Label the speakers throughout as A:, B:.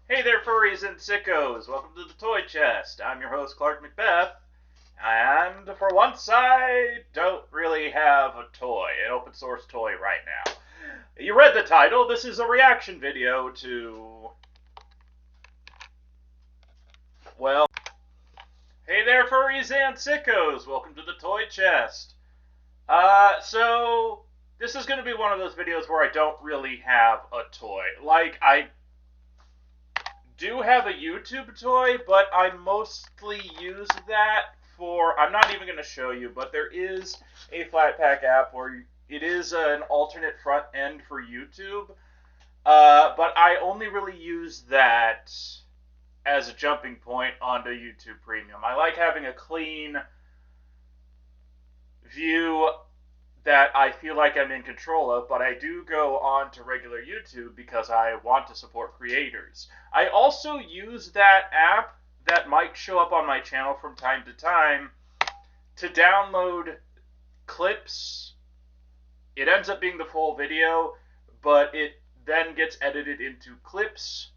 A: Hey there, furries and sickos! Welcome to the Toy Chest. I'm your host, Clarke MacBeth, and for once I don't really have a toy, an open source toy right now. You read the title. This is a reaction video to, well, hey there, furries and sickos! Welcome to the Toy Chest. So this is going to be one of those videos where I don't really have a toy. Like, I do have a YouTube toy, but I mostly use that for, I'm not even going to show you, but there is a Flatpak app where it is an alternate front end for YouTube, but I only really use that as a jumping point onto YouTube Premium. I like having a clean view that I feel like I'm in control of, but I do go on to regular YouTube because I want to support creators. I also use that app that might show up on my channel from time to time to download clips. It ends up being the full video, but it then gets edited into clips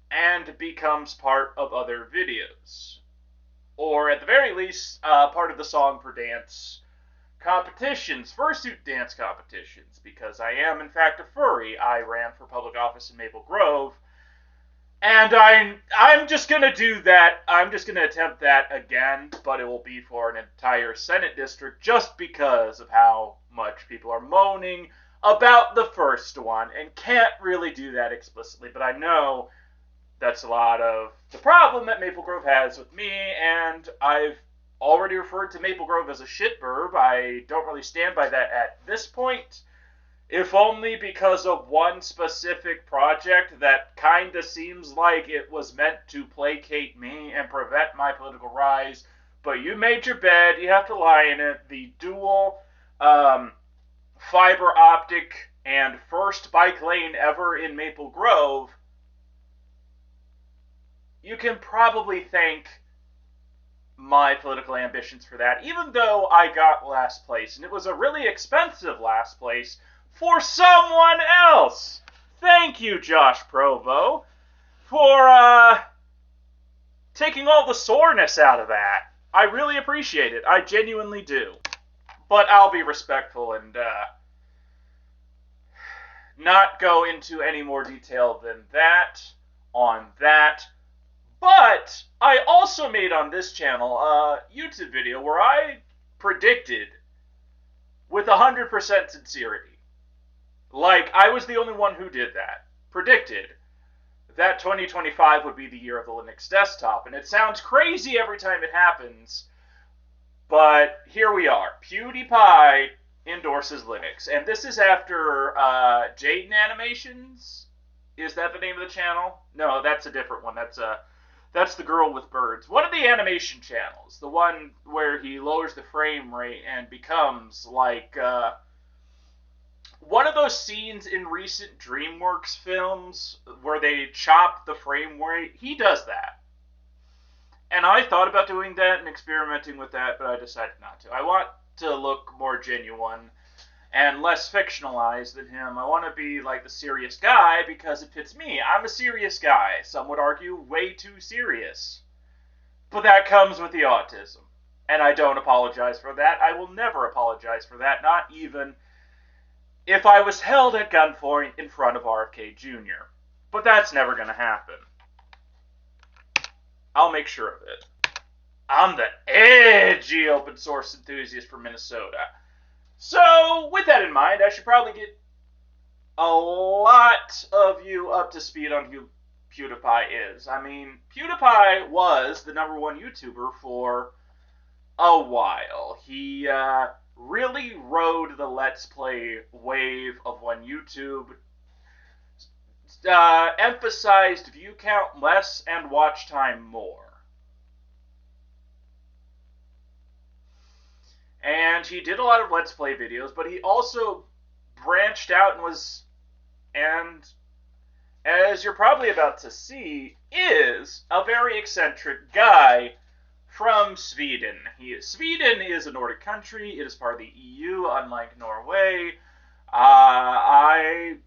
A: and becomes part of other videos. Or at the very least, part of the Song for Dance competitions, fursuit dance competitions, because I am in fact a furry. I ran for public office in Maple Grove, and I'm just gonna do that. I'm just gonna attempt that again, but it will be for an entire Senate district, just because of how much people are moaning about the first one, and can't really do that explicitly. But I know that's a lot of the problem that Maple Grove has with me, and I've already referred to Maple Grove as a shitburb. I don't really stand by that at this point, if only because of one specific project that kinda seems like it was meant to placate me and prevent my political rise. But you made your bed, you have to lie in it. The dual fiber optic and first bike lane ever in Maple Grove, you can probably thank my political ambitions for that, even though I got last place, and it was a really expensive last place for someone else. Thank you, Josh Provo, for taking all the soreness out of that. I really appreciate it. I genuinely do. But I'll be respectful and not go into any more detail than that on that. But I also made on this channel a YouTube video where I predicted with 100% sincerity, like I was the only one who did that, predicted that 2025 would be the year of the Linux desktop. And it sounds crazy every time it happens, but here we are. PewDiePie endorses Linux. And this is after Jaden Animations. Is that the name of the channel? No, that's a different one. That's the girl with birds. One of the animation channels. The one where he lowers the frame rate and becomes like one of those scenes in recent DreamWorks films where they chop the frame rate. He does that. And I thought about doing that and experimenting with that, but I decided not to. I want to look more genuine and less fictionalized than him. I want to be like the serious guy because it fits me. I'm a serious guy. Some would argue way too serious. But that comes with the autism. And I don't apologize for that. I will never apologize for that, not even if I was held at gunpoint in front of RFK Jr. But that's never going to happen. I'll make sure of it. I'm the edgy open source enthusiast from Minnesota. So, with that in mind, I should probably get a lot of you up to speed on who PewDiePie is. I mean, PewDiePie was the #1 YouTuber for a while. He really rode the Let's Play wave of when YouTube emphasized view count less and watch time more. And he did a lot of Let's Play videos, but he also branched out and as you're probably about to see, is a very eccentric guy from Sweden. Sweden is a Nordic country. It is part of the EU, unlike Norway. I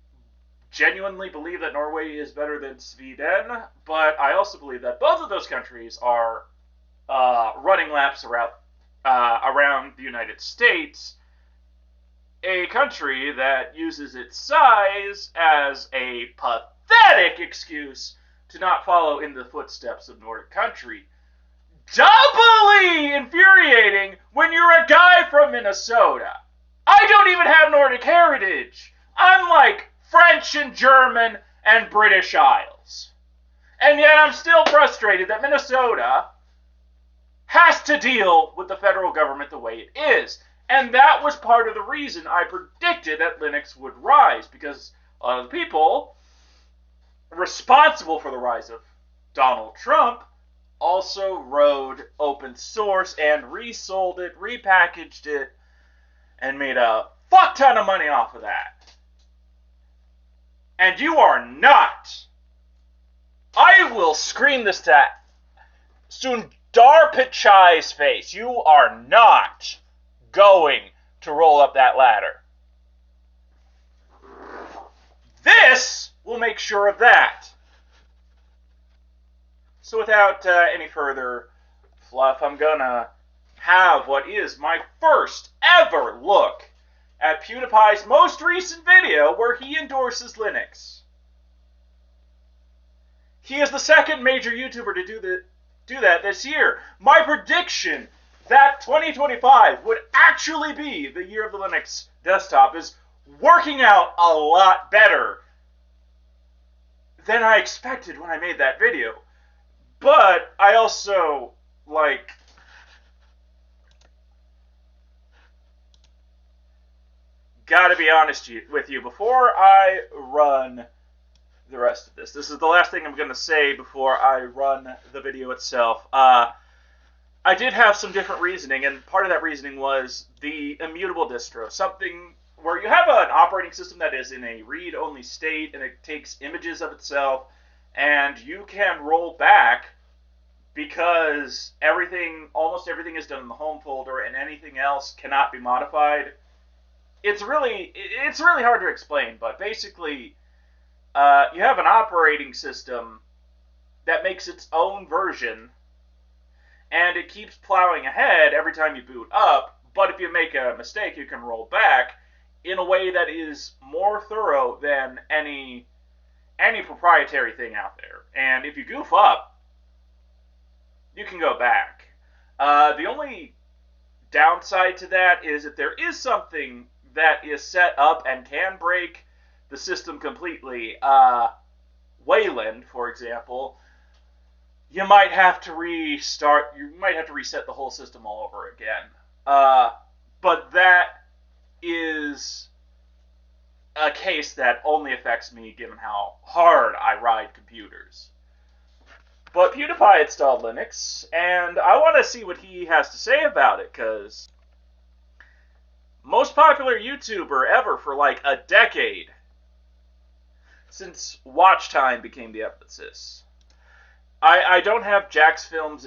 A: genuinely believe that Norway is better than Sweden, but I also believe that both of those countries are running laps around the United States, a country that uses its size as a pathetic excuse to not follow in the footsteps of Nordic country. Doubly infuriating when you're a guy from Minnesota. I don't even have Nordic heritage. I'm like French and German and British Isles. And yet I'm still frustrated that Minnesota has to deal with the federal government the way it is. And that was part of the reason I predicted that Linux would rise, because a lot of the people responsible for the rise of Donald Trump also rode open source and resold it, repackaged it, and made a fuck ton of money off of that. And you are not. I will scream this to Sundar Pichai's face. You are not going to roll up that ladder. This will make sure of that. So without any further fluff, I'm gonna have what is my first ever look at PewDiePie's most recent video where he endorses Linux. He is the second major YouTuber to do that this year. My prediction that 2025 would actually be the year of the Linux desktop is working out a lot better than I expected when I made that video. But I also, gotta be honest with you, before I run the rest of this. This is the last thing I'm going to say before I run the video itself. I did have some different reasoning, and part of that reasoning was the Immutable distro, something where you have an operating system that is in a read-only state, and it takes images of itself, and you can roll back because almost everything is done in the home folder, and anything else cannot be modified. It's really hard to explain, but basically, you have an operating system that makes its own version, and it keeps plowing ahead every time you boot up, but if you make a mistake, you can roll back in a way that is more thorough than any proprietary thing out there. And if you goof up, you can go back. The only downside to that is if there is something that is set up and can break the system completely, Wayland, for example, you might have to reset the whole system all over again. But that is a case that only affects me given how hard I ride computers. But PewDiePie installed Linux, and I want to see what he has to say about it, because most popular YouTuber ever for like a decade, since watch time became the emphasis. I don't have Jack's Films'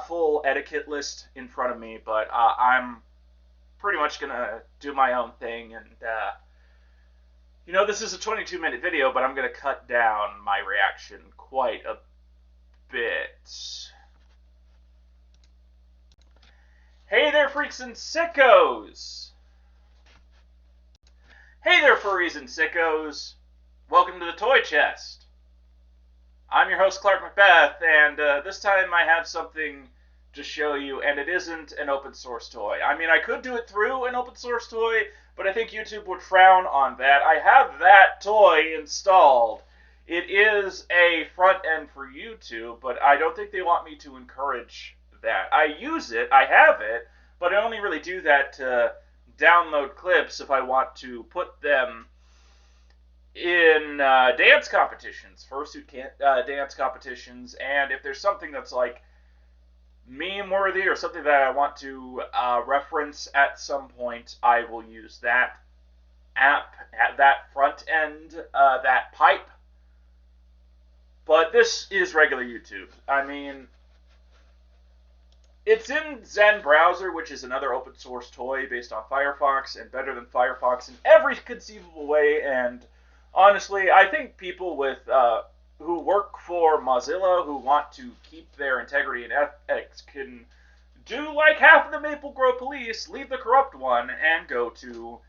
A: full etiquette list in front of me, but I'm pretty much going to do my own thing, and this is a 22-minute video, but I'm going to cut down my reaction quite a bit. Hey there, freaks and sickos! Hey there, furries and sickos! Welcome to the Toy Chest. I'm your host, Clarke MacBeth, and this time I have something to show you, and it isn't an open source toy. I mean, I could do it through an open source toy, but I think YouTube would frown on that. I have that toy installed. It is a front end for YouTube, but I don't think they want me to encourage that. I use it, I have it, but I only really do that to download clips if I want to put them in dance competitions, fursuit dance competitions, and if there's something that's like meme-worthy or something that I want to reference at some point, I will use that app, at that front end, that pipe. But this is regular YouTube. I mean, it's in Zen Browser, which is another open source toy based on Firefox, and better than Firefox in every conceivable way, and Honestly, I think people with who work for Mozilla who want to keep their integrity and ethics can do like half of the Maple Grove police, leave the corrupt one, and go to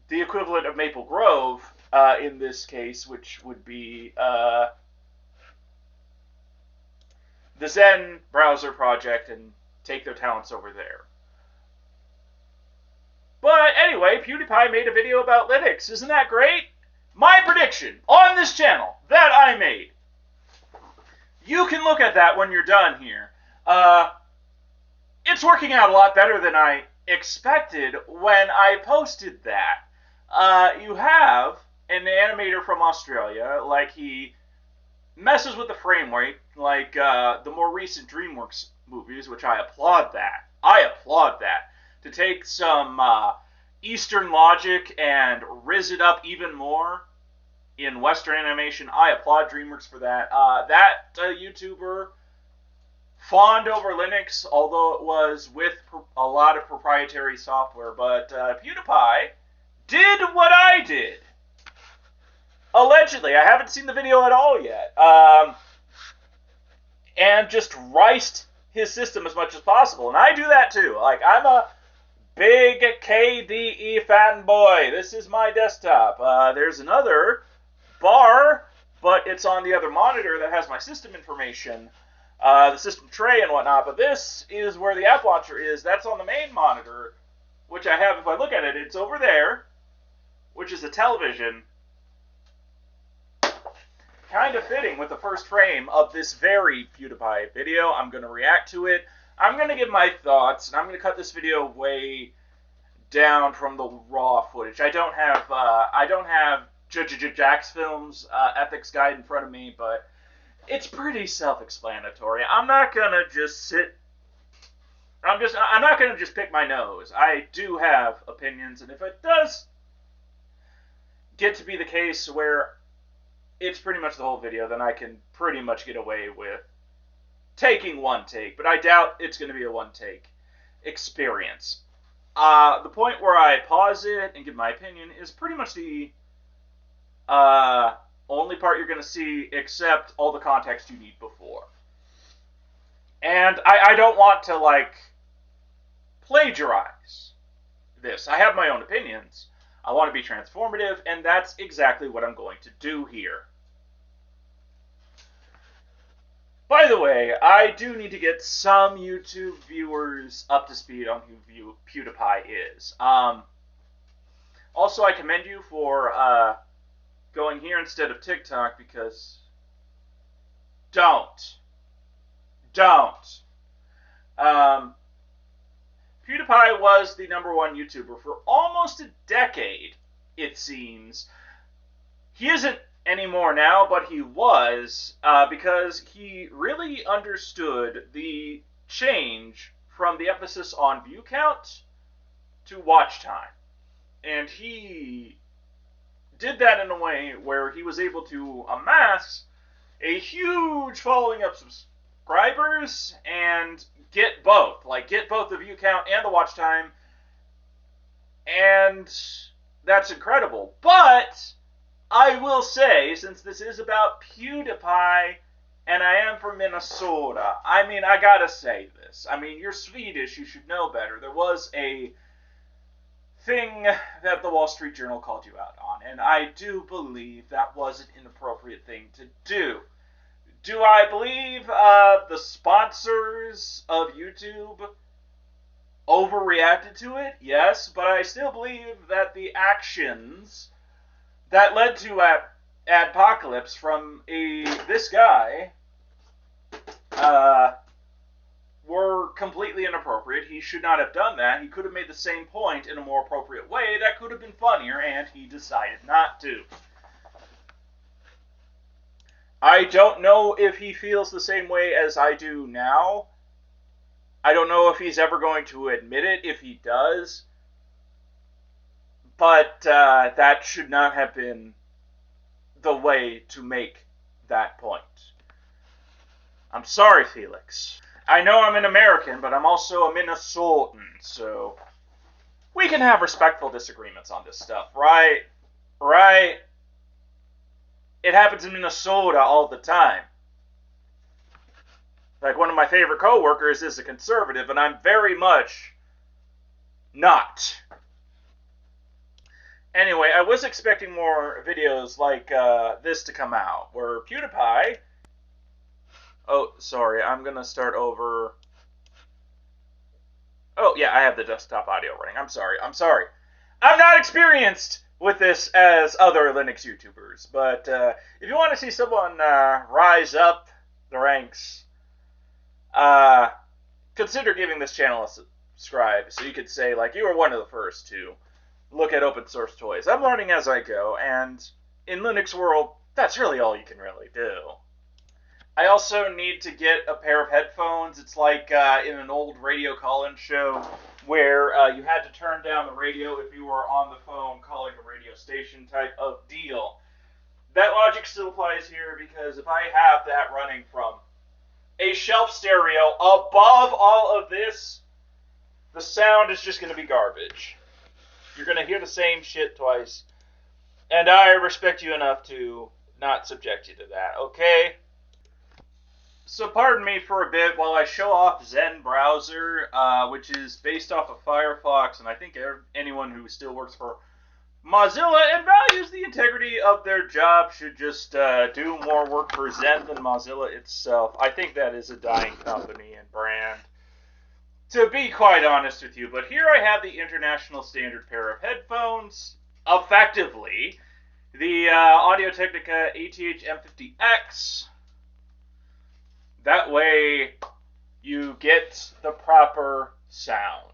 A: the equivalent of Maple Grove in this case, which would be the Zen Browser project, and take their talents over there. But anyway, PewDiePie made a video about Linux. Isn't that great? My prediction on this channel that I made. You can look at that when you're done here. It's working out a lot better than I expected when I posted that. You have an animator from Australia, like he messes with the frame rate, like the more recent DreamWorks movies, which I applaud that. To take some Eastern logic and riz it up even more in Western animation, I applaud DreamWorks for that. That YouTuber fawned over Linux, although it was with a lot of proprietary software, but PewDiePie did what I did. Allegedly. I haven't seen the video at all yet. And just riced his system as much as possible. And I do that too. Like, I'm a big KDE fanboy. This is my desktop. There's another bar, but it's on the other monitor that has my system information, the system tray and whatnot. But this is where the app launcher is. That's on the main monitor, which I have, if I look at it, it's over there, which is a television. Kind of fitting with the first frame of this very PewDiePie video. I'm going to react to it. I'm going to give my thoughts, and I'm going to cut this video way down from the raw footage. I don't have Jack's Films ethics guide in front of me, but it's pretty self-explanatory. I'm not going to just I'm not going to just pick my nose. I do have opinions, and if it does get to be the case where it's pretty much the whole video, then I can pretty much get away with taking one take, but I doubt it's going to be a one-take experience. The point where I pause it and give my opinion is pretty much the only part you're going to see, except all the context you need before. And I don't want to, like, plagiarize this. I have my own opinions. I want to be transformative, and that's exactly what I'm going to do here. By the way, I do need to get some YouTube viewers up to speed on who PewDiePie is. Also, I commend you for going here instead of TikTok, because don't. PewDiePie was the #1 YouTuber for almost a decade, it seems. He isn't anymore now, but he was, because he really understood the change from the emphasis on view count to watch time. And he did that in a way where he was able to amass a huge following of subscribers and get both the view count and the watch time, and that's incredible. But I will say, since this is about PewDiePie, and I am from Minnesota, I mean, I gotta say this. I mean, you're Swedish, you should know better. There was a thing that the Wall Street Journal called you out on, and I do believe that was an inappropriate thing to do. Do I believe the sponsors of YouTube overreacted to it? Yes, but I still believe that the actions that led to adpocalypse from this guy were completely inappropriate. He should not have done that. He could have made the same point in a more appropriate way that could have been funnier, and he decided not to. I don't know if he feels the same way as I do now. I don't know if he's ever going to admit it, if he does. But that should not have been the way to make that point. I'm sorry, Felix. I know I'm an American, but I'm also a Minnesotan, so we can have respectful disagreements on this stuff, right? Right? it happens in Minnesota all the time. Like, one of my favorite coworkers is a conservative, and I'm very much not. Anyway, I was expecting more videos like this to come out, where PewDiePie... Oh, sorry, I'm going to start over... Oh, yeah, I have the desktop audio running. I'm sorry. I'm not experienced with this as other Linux YouTubers, but if you want to see someone rise up the ranks, consider giving this channel a subscribe, so you could say, like, you were one of the first to look at open source toys. I'm learning as I go, and in Linux world, that's really all you can really do. I also need to get a pair of headphones. It's like in an old radio call-in show where you had to turn down the radio if you were on the phone calling a radio station type of deal. That logic still applies here, because if I have that running from a shelf stereo above all of this, the sound is just going to be garbage. You're going to hear the same shit twice. And I respect you enough to not subject you to that, okay? So pardon me for a bit while I show off Zen Browser, which is based off of Firefox, and I think anyone who still works for Mozilla and values the integrity of their job should just do more work for Zen than Mozilla itself. I think that is a dying company and brand, to be quite honest with you. But here I have the international standard pair of headphones, effectively the Audio-Technica ATH M50X. That way you get the proper sound.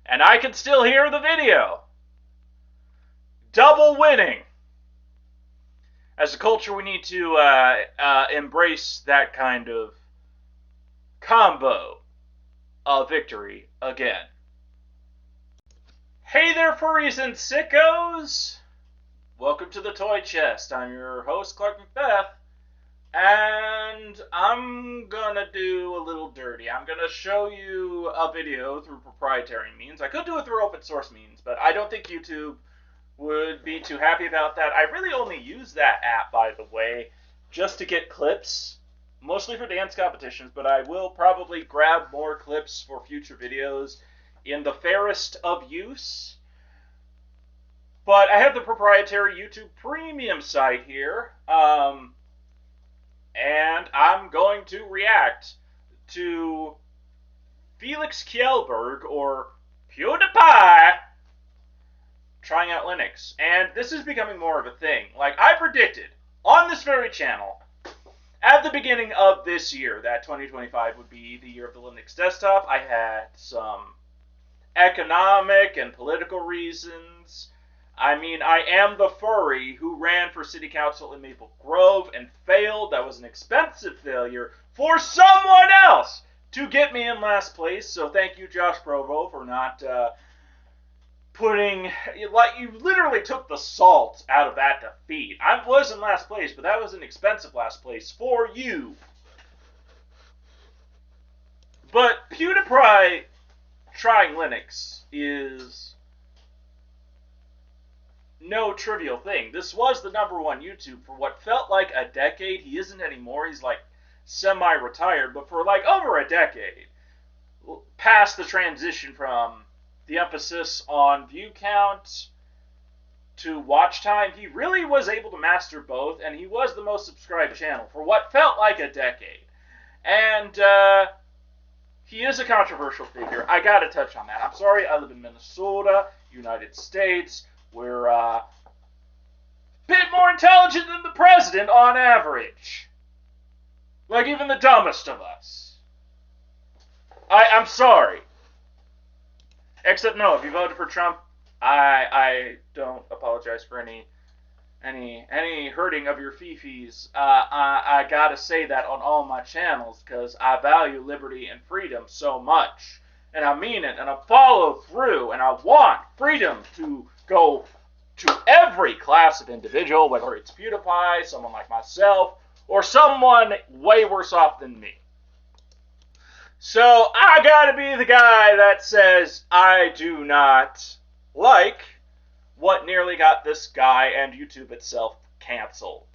A: And I can still hear the video. Double winning. As a culture, we need to embrace that kind of combo of victory again. Hey there, furries and sickos! Welcome to the Toy Chest. I'm your host, Clarke MacBeth. And I'm gonna do a little dirty. I'm gonna show you a video through proprietary means. I could do it through open source means, but I don't think YouTube would be too happy about that. I really only use that app, by the way, just to get clips, mostly for dance competitions, but I will probably grab more clips for future videos in the fairest of use. But I have the proprietary YouTube Premium site here, and I'm going to react to Felix Kjellberg, or PewDiePie, trying out Linux. And this is becoming more of a thing. Like I predicted on this very channel at the beginning of this year that 2025 would be the year of the Linux desktop. I had some economic and political reasons. I mean, I am the furry who ran for city council in Maple Grove and failed. That was an expensive failure for someone else to get me in last place. So thank you, Josh Provo, for not putting... Like, you literally took the salt out of that defeat. I was in last place, but that was an expensive last place for you. But PewDiePie trying Linux is no trivial thing. This was the #1 YouTube for what felt like a decade. He isn't anymore. He's like semi-retired, but for like over a decade, past the transition from the emphasis on view count to watch time, he really was able to master both, and he was the most subscribed channel for what felt like a decade. And he is a controversial figure. I gotta touch on that. I'm sorry, I live in Minnesota, United States. We're a bit more intelligent than the president on average. Like even the dumbest of us. I'm sorry. Except no, if you voted for Trump, I don't apologize for any hurting of your fifis. I gotta say that on all my channels because I value liberty and freedom so much. And I mean it, and I follow through, and I want freedom to go to every class of individual, whether it's PewDiePie, someone like myself, or someone way worse off than me. So I gotta be the guy that says I do not like what nearly got this guy and YouTube itself canceled.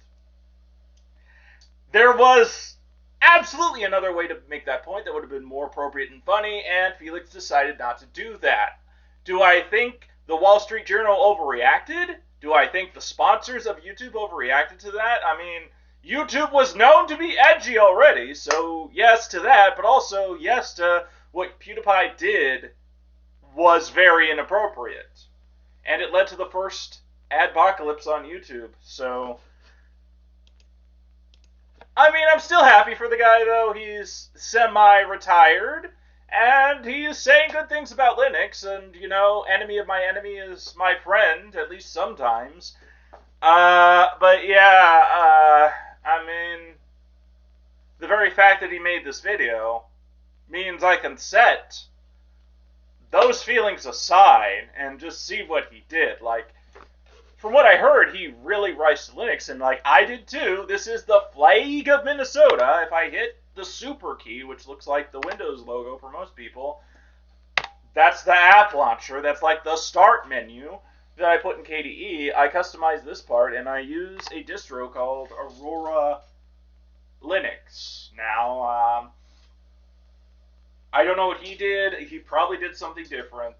A: There was absolutely another way to make that point that would have been more appropriate and funny, and Felix decided not to do that. Do I think the Wall Street Journal overreacted? Do I think the sponsors of YouTube overreacted to that? I mean, YouTube was known to be edgy already, so yes to that, but also yes to what PewDiePie did was very inappropriate. And it led to the first adpocalypse on YouTube, so... I mean, I'm still happy for the guy, though. He's semi-retired, and he's saying good things about Linux, and, you know, enemy of my enemy is my friend, at least sometimes. But yeah, I mean, the very fact that he made this video means I can set those feelings aside and just see what he did. Like, from what I heard, he really rised to Linux, and like I did too. This is the flag of Minnesota. If I hit the super key, which looks like the Windows logo for most people, that's the app launcher. That's like the start menu that I put in KDE. I customized this part, and I use a distro called Aurora Linux. Now, I don't know what he did. He probably did something different.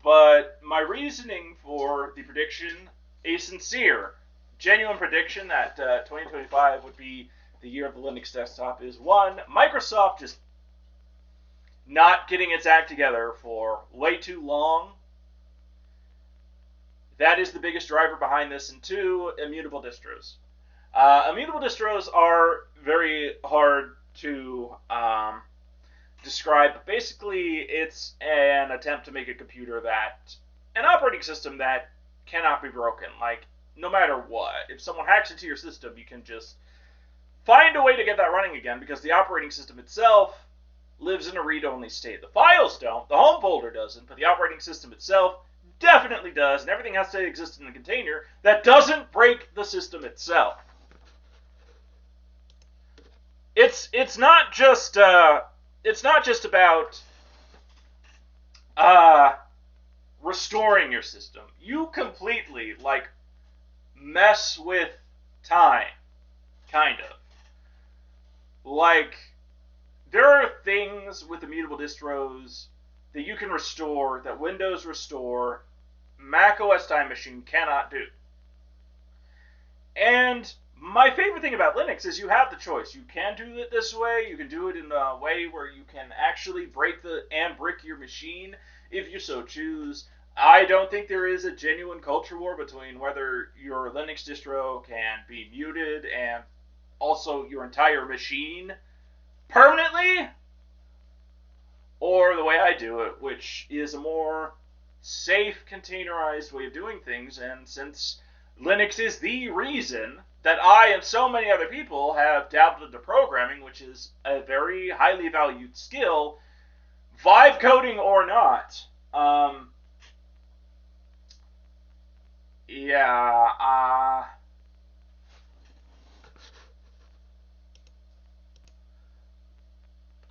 A: But my reasoning for the prediction, a sincere, genuine prediction that 2025 would be the year of the Linux desktop, is one, Microsoft just not getting its act together for way too long. That is the biggest driver behind this. And two, immutable distros. Immutable distros are very hard to describe, but basically it's an attempt to make a computer that, an operating system that cannot be broken. Like, no matter what, if someone hacks into your system, you can just find a way to get that running again, because the operating system itself lives in a read-only state. The files don't, the home folder doesn't, but the operating system itself definitely does, and everything has to exist in the container that doesn't break the system itself. It's not just about restoring your system. You completely, like, mess with time, kind of. Like, there are things with immutable distros that you can restore, that Windows Restore, Mac OS Time Machine cannot do. And my favorite thing about Linux is you have the choice. You can do it this way. You can do it in a way where you can actually brick your machine if you so choose. I don't think there is a genuine culture war between whether your Linux distro can be muted and also your entire machine permanently, or the way I do it, which is a more safe, containerized way of doing things. And since Linux is the reason that I and so many other people have dabbled into programming, which is a very highly valued skill, vibe coding or not.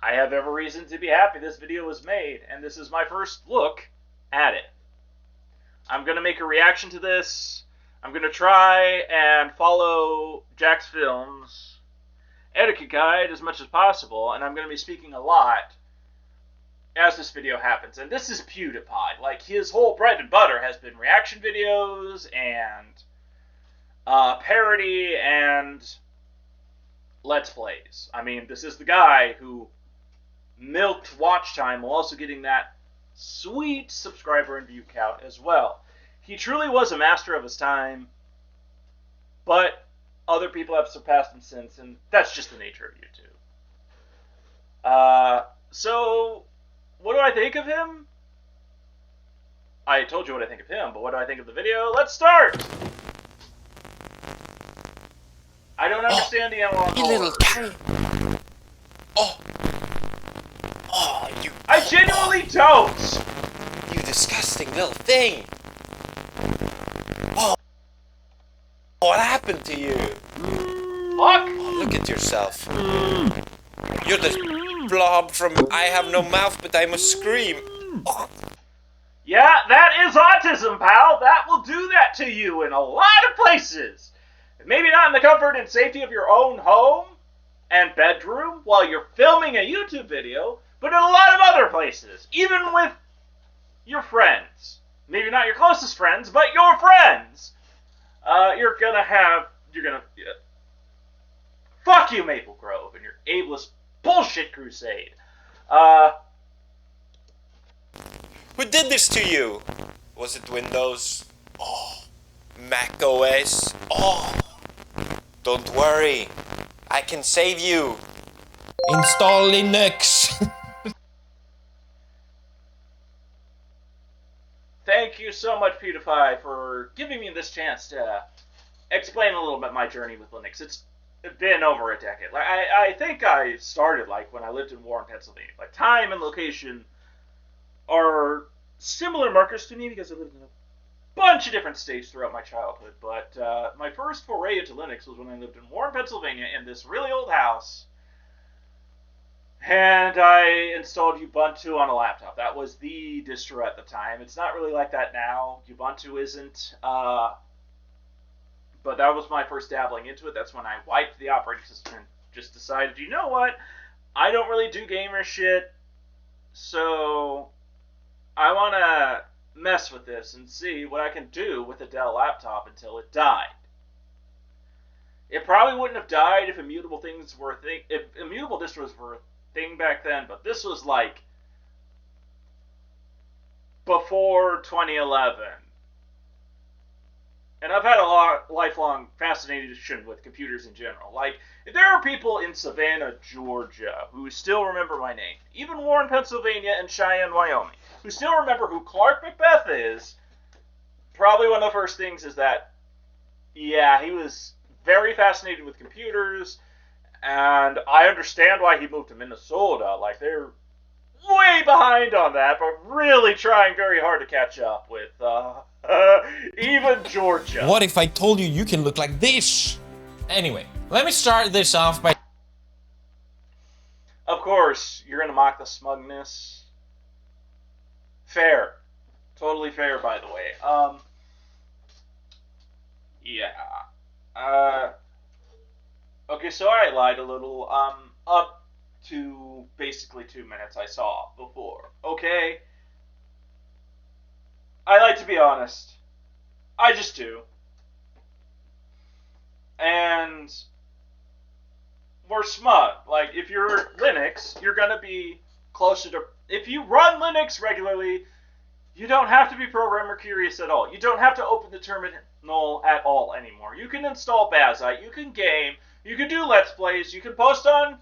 A: I have every reason to be happy this video was made, and this is my first look at it. I'm going to make a reaction to this. I'm going to try and follow Jack's Films etiquette guide as much as possible, and I'm going to be speaking a lot as this video happens. And this is PewDiePie. Like, his whole bread and butter has been reaction videos and parody and Let's Plays. I mean, this is the guy who milked watch time while also getting that sweet subscriber and view count as well. He truly was a master of his time, but other people have surpassed him since, and that's just the nature of YouTube. So, what do I think of him? I told you what I think of him, but what do I think of the video? Let's start! I don't understand the analog
B: you little
A: horror.
B: You...
A: I genuinely don't!
B: You disgusting little thing! What happened to you?
A: Fuck!
B: Oh, look at yourself. You're the blob from I Have No Mouth But I Must Scream.
A: Yeah, that is autism, pal. That will do that to you in a lot of places. Maybe not in the comfort and safety of your own home and bedroom while you're filming a YouTube video, but in a lot of other places, even with your friends. Maybe not your closest friends, but your friends. Fuck you, Maple Grove, and your ableist bullshit crusade.
B: Who did this to you? Was it Windows? Oh, Mac OS? Oh, don't worry, I can save you. Install Linux.
A: Thank you so much, PewDiePie, for giving me this chance to explain a little bit my journey with Linux. It's been over a decade. Like I think I started like when I lived in Warren, Pennsylvania. Like time and location are similar markers to me because I lived in a bunch of different states throughout my childhood. But my first foray into Linux was when I lived in Warren, Pennsylvania, in this really old house. And I installed Ubuntu on a laptop. That was the distro at the time. It's not really like that now. Ubuntu isn't. But that was my first dabbling into it. That's when I wiped the operating system and just decided, you know what? I don't really do gamer shit. So I want to mess with this and see what I can do with a Dell laptop until it died. It probably wouldn't have died if immutable things were a thing. If immutable distros were a thing back then, but this was like before 2011. And I've had a lifelong fascination with computers in general. Like, if there are people in Savannah, Georgia, who still remember my name, even Warren, Pennsylvania, and Cheyenne, Wyoming, who still remember who Clarke MacBeth is, probably one of the first things is that, yeah, he was very fascinated with computers, and I understand why he moved to Minnesota. Like, they're way behind on that, but really trying very hard to catch up with, even Georgia.
C: What if I told you you can look like this? Anyway, let me start this off by...
A: Of course, you're gonna mock the smugness. Fair. Totally fair, by the way. Yeah. Okay, so I lied a little. Up to basically 2 minutes I saw before. Okay? I like to be honest. I just do. And we're smug. Like, if you're Linux, you're gonna be closer to... If you run Linux regularly, you don't have to be programmer curious at all. You don't have to open the terminal at all anymore. You can install Bazite, you can game, you can do Let's Plays, you can post on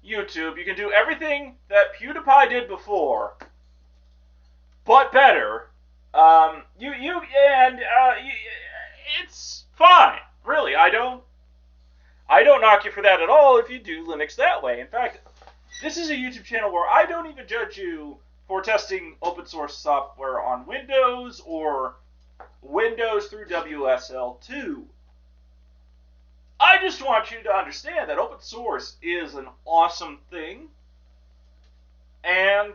A: YouTube, you can do everything that PewDiePie did before, but better. It's fine. Really, I don't knock you for that at all if you do Linux that way. In fact, this is a YouTube channel where I don't even judge you for testing open source software on Windows or Windows through WSL2. I just want you to understand that open source is an awesome thing, and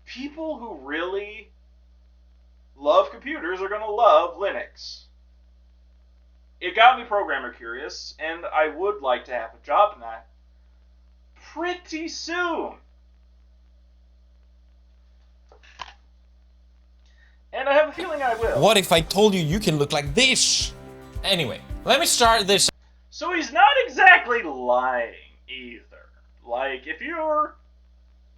A: people who really love computers are going to love Linux. It got me programmer curious, and I would like to have a job in that pretty soon. And I have a feeling I will.
C: What if I told you you can look like this? Anyway, let me start this.
A: So he's not exactly lying either. Like, if you're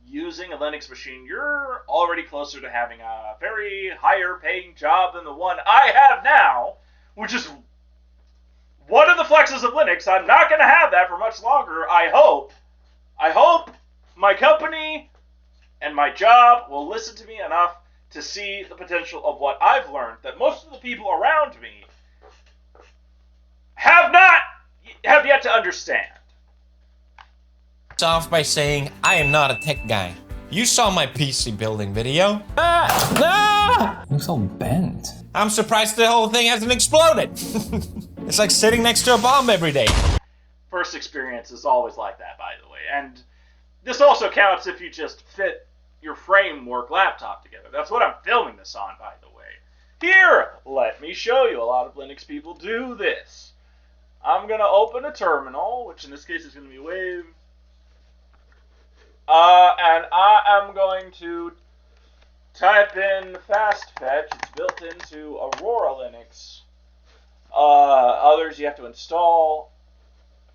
A: using a Linux machine, you're already closer to having a very higher paying job than the one I have now, which is one of the flexes of Linux. I'm not going to have that for much longer, I hope. I hope my company and my job will listen to me enough to see the potential of what I've learned that most of the people around me have yet to understand.
C: Off by saying I am not a tech guy. You saw my PC building video. You're so bent. I'm surprised the whole thing hasn't exploded. It's like sitting next to a bomb every day.
A: First experience is always like that, by the way. And this also counts if you just fit your framework laptop together. That's what I'm filming this on, by the way. Here, let me show you. A lot of Linux people do this. I'm going to open a terminal, which in this case is going to be Wave. And I am going to type in FastFetch. It's built into Aurora Linux. Others you have to install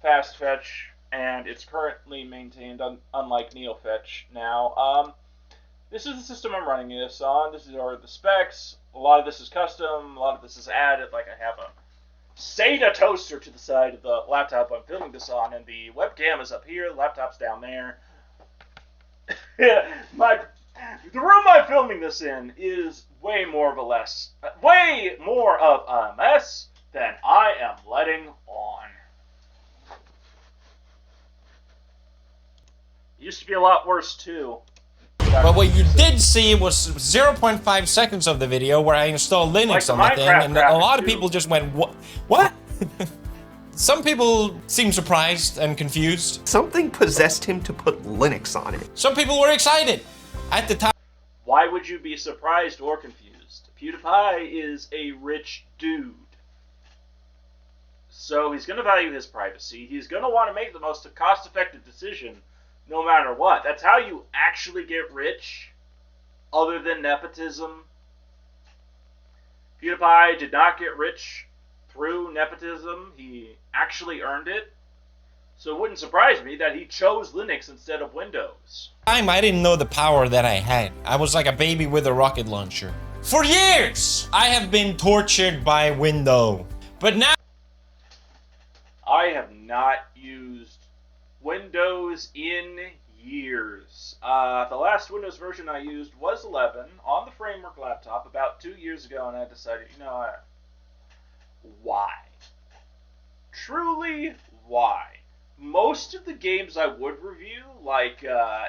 A: FastFetch, and it's currently maintained unlike NeoFetch now. This is the system I'm running this on. This are the specs. A lot of this is custom. A lot of this is added. Like I have a SATA toaster to the side of the laptop I'm filming this on, and the webcam is up here. The laptop's down there. The room I'm filming this in is way more of a mess than I am letting on. Used to be a lot worse too.
C: But what you did see was 0.5 seconds of the video where I installed Linux on the thing, and a lot of people just went, what? Some people seemed surprised and confused.
D: Something possessed him to put Linux on it.
C: Some people were excited. At the time.
A: Why would you be surprised or confused? PewDiePie is a rich dude. So he's going to value his privacy. He's going to want to make the most cost-effective decision no matter what. That's how you actually get rich, other than nepotism. PewDiePie did not get rich through nepotism. He actually earned it. So it wouldn't surprise me that he chose Linux instead of Windows.
C: I didn't know the power that I had. I was like a baby with a rocket launcher. For years, I have been tortured by Windows. But now
A: I have not used Windows in years. The last Windows version I used was 11 on the framework laptop about 2 years ago, and I decided, you know, why? Truly, why? Most of the games I would review, like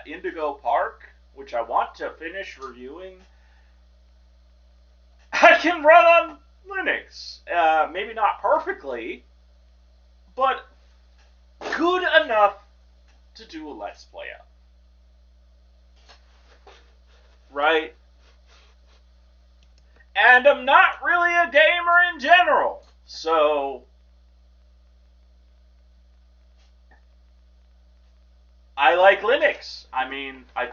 A: Indigo Park, which I want to finish reviewing, I can run on Linux. Maybe not perfectly, but good enough to do a Let's Play of. Right? And I'm not really a gamer in general, so I like Linux. I mean, I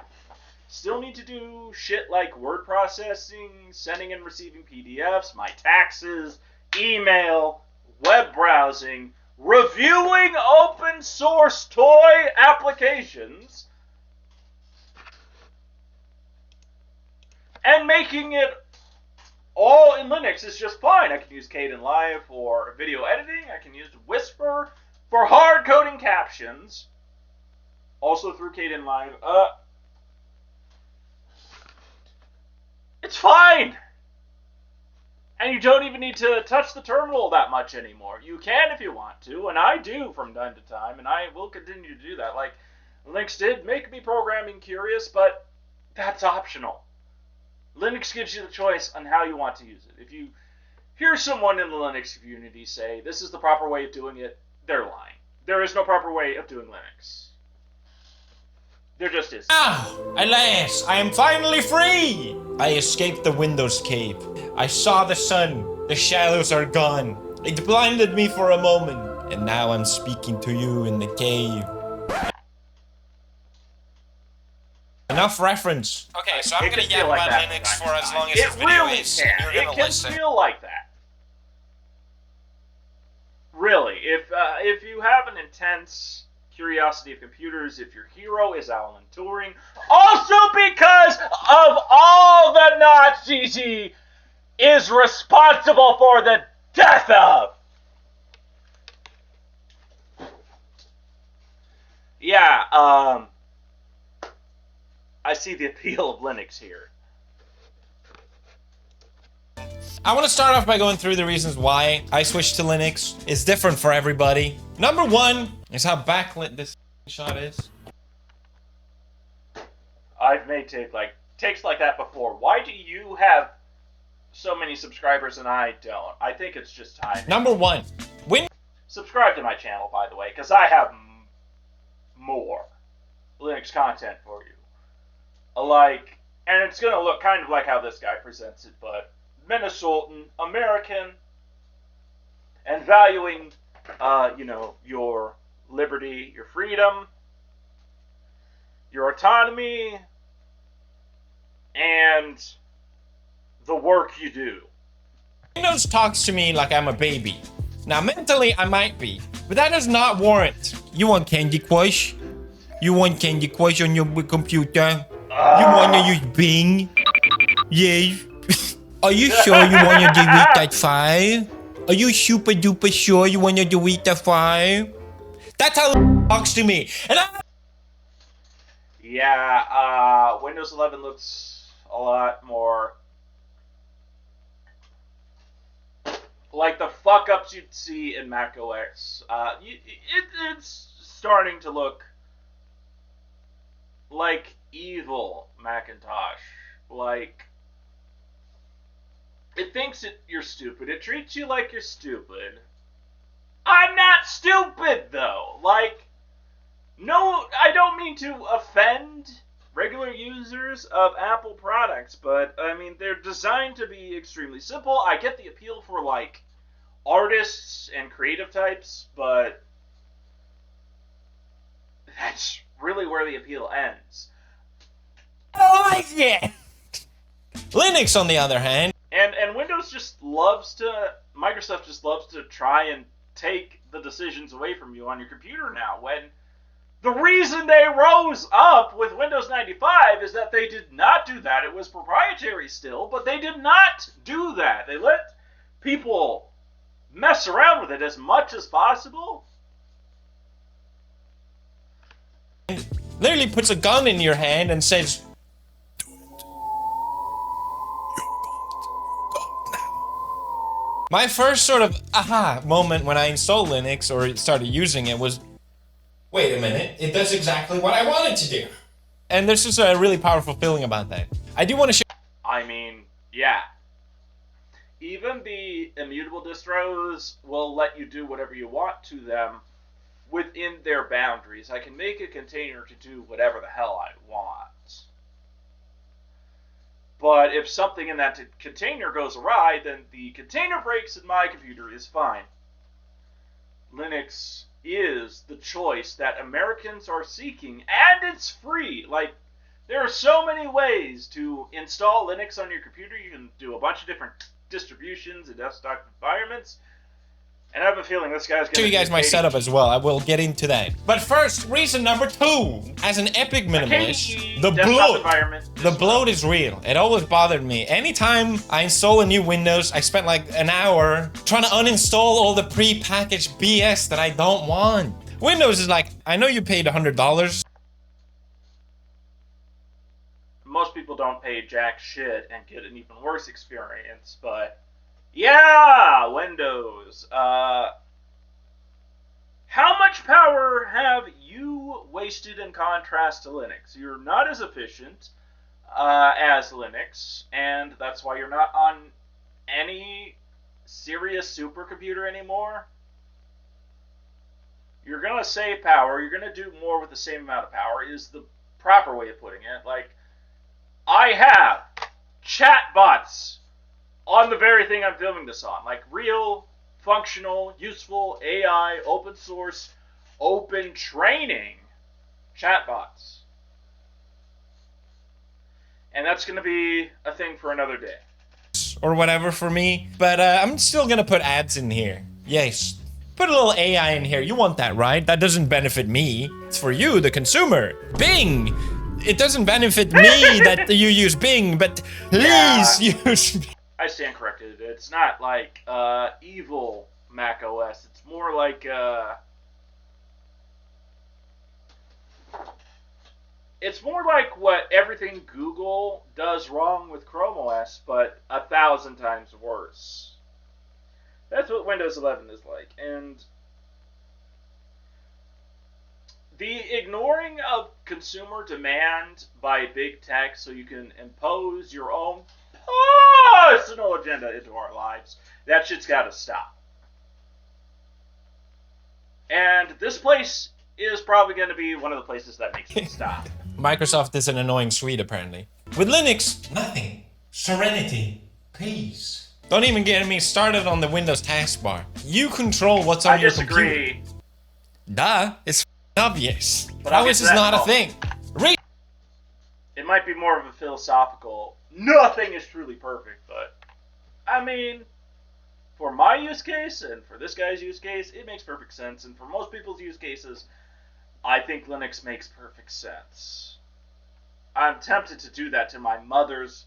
A: still need to do shit like word processing, sending and receiving PDFs, my taxes, email, web browsing, reviewing open source toy applications, and making it all in Linux is just fine. I can use Kdenlive for video editing. I can use Whisper for hard coding captions. Also through Kdenlive. It's fine! And you don't even need to touch the terminal that much anymore. You can if you want to, and I do from time to time, and I will continue to do that. Like, Linux did make me programming curious, but that's optional. Linux gives you the choice on how you want to use it. If you hear someone in the Linux community say, this is the proper way of doing it, they're lying. There is no proper way of doing Linux. There just is.
C: Ah, alas, I am finally free! I escaped the Windows cave. I saw the sun. The shadows are gone. It blinded me for a moment. And now I'm speaking to you in the cave. Enough reference. Okay, so I'm gonna yap about Linux for as long as this video is. You're gonna listen.
A: It can feel like that. Really, if you have an intense curiosity of computers, if your hero is Alan Turing, also because of all the Nazis he is responsible for the death of. Yeah, I see the appeal of Linux here.
C: I want to start off by going through the reasons why I switched to Linux. It's different for everybody. Number one is how backlit this shot is.
A: I've made takes like that before. Why do you have so many subscribers and I don't? I think it's just time.
C: Number one,
A: subscribe to my channel, by the way, because I have more Linux content for you. like, and it's gonna look kind of like how this guy presents it, but Minnesotan, American, and valuing, your liberty, your freedom, your autonomy, and the work you do.
C: Windows talks to me like I'm a baby. Now, mentally, I might be, but that does not warrant. You want Candy Crush? You want Candy Crush on your computer? You want to use Bing? Yes. Are you sure you want to delete that file? Are you super duper sure you want to delete the file? That's how it talks to me. And
A: Yeah, Windows 11 looks a lot more like the fuck-ups you'd see in Mac OS. It's starting to look like evil Macintosh. Like, it thinks you're stupid. It treats you like you're stupid. I'm not stupid, though. Like, no, I don't mean to offend regular users of Apple products, but, I mean, they're designed to be extremely simple. I get the appeal for, like, artists and creative types, but that's really where the appeal ends.
C: I like it. Linux, on the other hand,
A: and Windows just loves to, Microsoft just loves to try and take the decisions away from you on your computer now, when the reason they rose up with Windows 95 is that they did not do that. It was proprietary still, but they did not do that. They let people mess around with it as much as possible.
C: literally puts a gun in your hand and says, my first sort of aha moment when I installed Linux or started using it was, wait a minute, it does exactly what I wanted to do. And there's just a really powerful feeling about that. I do want to share.
A: I mean, yeah. Even the immutable distros will let you do whatever you want to them within their boundaries. I can make a container to do whatever the hell I want. But if something in that container goes awry, then the container breaks and my computer is fine. Linux is the choice that Americans are seeking, and it's free. Like, there are so many ways to install Linux on your computer. You can do a bunch of different distributions and desktop environments. And I have a feeling this guy's going to
C: show you guys my setup as well. I will get into that. But first, reason number 2. As an epic minimalist, the bloat is real. It always bothered me. Anytime I install a new Windows, I spent like an hour trying to uninstall all the pre-packaged BS that I don't want. Windows is like, I know you paid $100.
A: Most people don't pay jack shit and get an even worse experience, but yeah, Windows. How much power have you wasted in contrast to Linux? You're not as efficient as Linux, and that's why you're not on any serious supercomputer anymore. You're going to save power. You're going to do more with the same amount of power is the proper way of putting it. Like, I have chatbots on the very thing I'm filming this on. Like real, functional, useful, AI, open source, open training chatbots. And that's going to be a thing for another day.
C: Or whatever for me. But I'm still going to put ads in here. Yes. Put a little AI in here. You want that, right? That doesn't benefit me. It's for you, the consumer. Bing! It doesn't benefit me that you use Bing, but please use Bing.
A: I stand corrected. It's not like evil Mac OS. It's more like what everything Google does wrong with Chrome OS, but 1,000 times worse. That's what Windows 11 is like, and the ignoring of consumer demand by big tech so you can impose your own personal agenda into our lives, that shit's got to stop. And this place is probably going to be one of the places that makes it stop.
C: Microsoft is an annoying suite, apparently. With Linux, nothing. Serenity. Peace. Don't even get me started on the Windows taskbar. You control what's on your computer.
A: I disagree.
C: Duh, it's obvious.
A: But
C: How is this not a thing?
A: It might be more of a philosophical, nothing is truly perfect, but, I mean, for my use case, and for this guy's use case, it makes perfect sense, and for most people's use cases, I think Linux makes perfect sense. I'm tempted to do that to my mother's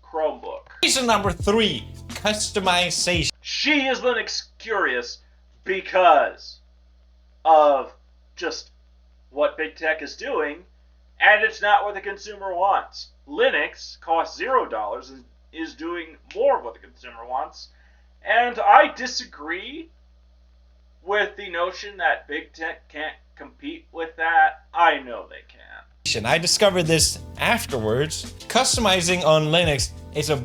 A: Chromebook.
C: Reason number 3, customization.
A: She is Linux curious because of just what big tech is doing, and it's not what the consumer wants. Linux costs $0 and is doing more of what the consumer wants, and I disagree with the notion that big tech can't compete with that. I know they can.
C: I discovered this afterwards. Customizing on Linux is a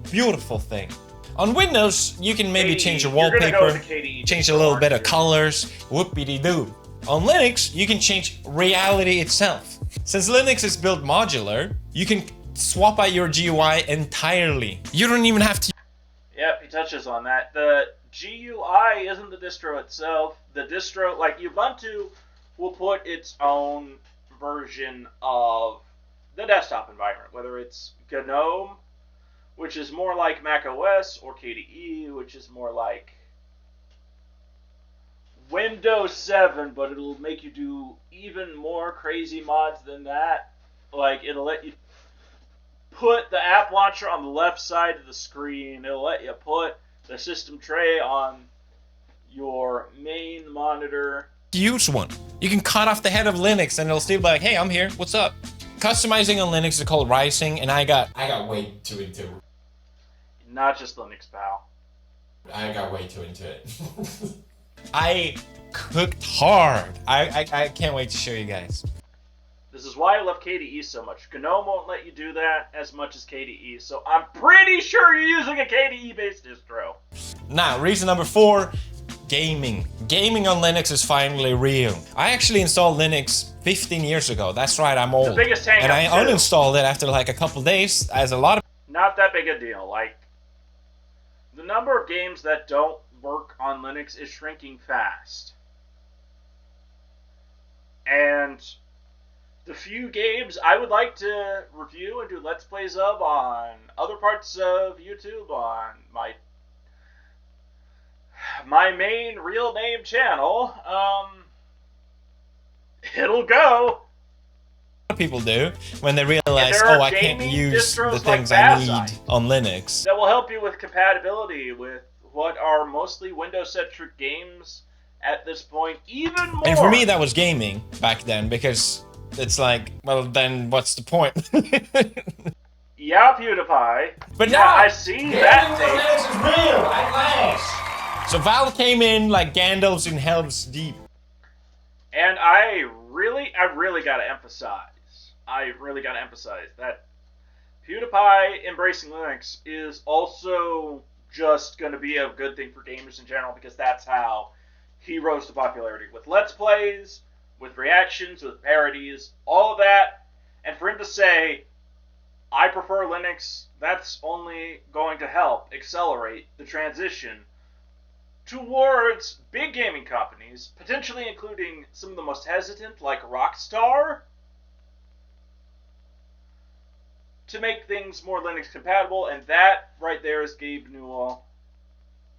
C: beautiful thing. On Windows, you can maybe change your wallpaper, change a little bit of colors, whoopity-doo. On Linux, you can change reality itself. Since Linux is built modular, you can swap out your GUI entirely. You don't even have to...
A: Yep, he touches on that. The GUI isn't the distro itself. The distro, like Ubuntu, will put its own version of the desktop environment, whether it's GNOME, which is more like Mac OS, or KDE, which is more like Windows 7, but it'll make you do even more crazy mods than that. Like, it'll let you put the app launcher on the left side of the screen. It'll let you put the system tray on your main monitor.
C: Use one. You can cut off the head of Linux and it'll still be like, hey, I'm here, what's up? Customizing on Linux is called rising, and I got way too into it.
A: Not just Linux, pal.
C: I got way too into it. I cooked hard. I can't wait to show you guys.
A: This is why I love KDE so much. GNOME won't let you do that as much as KDE, so I'm pretty sure you're using a KDE-based distro.
C: Now, reason number 4, gaming. Gaming on Linux is finally real. I actually installed Linux 15 years ago. That's right, I'm old.
A: The biggest hang-up,
C: and I
A: too.
C: Uninstalled it after like a couple days, as a lot of...
A: Not that big a deal. Like, the number of games that don't work on Linux is shrinking fast. And the few games I would like to review and do Let's Plays of on other parts of YouTube, on my main real name channel, it'll go.
C: People do when they realize, oh, I can't use the things I need on Linux.
A: That will help you with compatibility with what are mostly Windows-centric games at this point, even more.
C: And for me, that was gaming back then, because it's like, well, then what's the point?
A: Yeah, PewDiePie.
C: But
A: yeah,
C: now,
A: I see that.
C: Linux is real, at last. So Valve came in like Gandalf in Helm's Deep.
A: And I really gotta emphasize that PewDiePie embracing Linux is also just gonna be a good thing for gamers in general, because that's how he rose to popularity. With Let's Plays, with reactions, with parodies, all of that. And for him to say, I prefer Linux, that's only going to help accelerate the transition towards big gaming companies, potentially including some of the most hesitant, like Rockstar, to make things more Linux compatible, and that right there is Gabe Newell.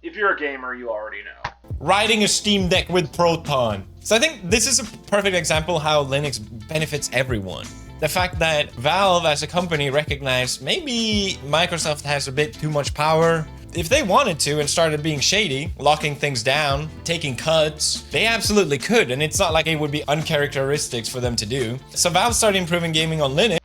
A: If you're a gamer, you already know.
C: Riding a Steam Deck with Proton. So I think this is a perfect example how Linux benefits everyone. The fact that Valve as a company recognized maybe Microsoft has a bit too much power. If they wanted to and started being shady, locking things down, taking cuts, they absolutely could, and it's not like it would be uncharacteristics for them to do. So Valve started improving gaming on Linux.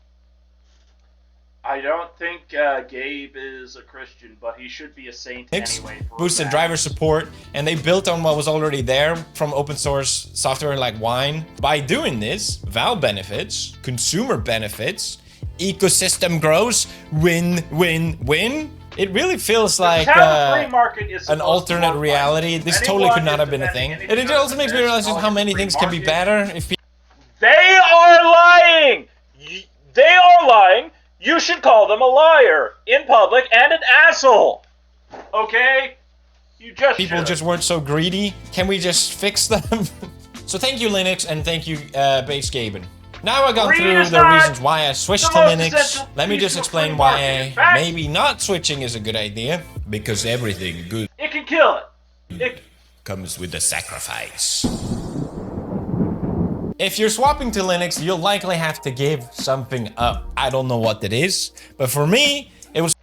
A: I don't think Gabe is a Christian, but he should be a saint anyway.
C: Boosted driver support, and they built on what was already there from open source software like Wine. By doing this, Valve benefits, consumer benefits, ecosystem grows, win, win, win. It really feels like an alternate reality. This totally could not have been a thing. And it also makes me realize just how many things can be better if people...
A: They are lying! you should call them a liar in public and an asshole. Okay? You just
C: People
A: should.
C: just weren't so greedy. Can we just fix them? So thank you, Linux, and thank you, Base Gaben. Now I've gone
A: Greed
C: through
A: is
C: the
A: not
C: reasons why I switched to
A: the most
C: Linux.
A: essential
C: Let me
A: piece
C: just
A: of
C: explain
A: free
C: why
A: market. In fact,
C: maybe not switching is a good idea. Because everything good
A: it can kill it.
C: comes with a sacrifice. If you're swapping to Linux, you'll likely have to give something up. I don't know what that is, but for me, it was...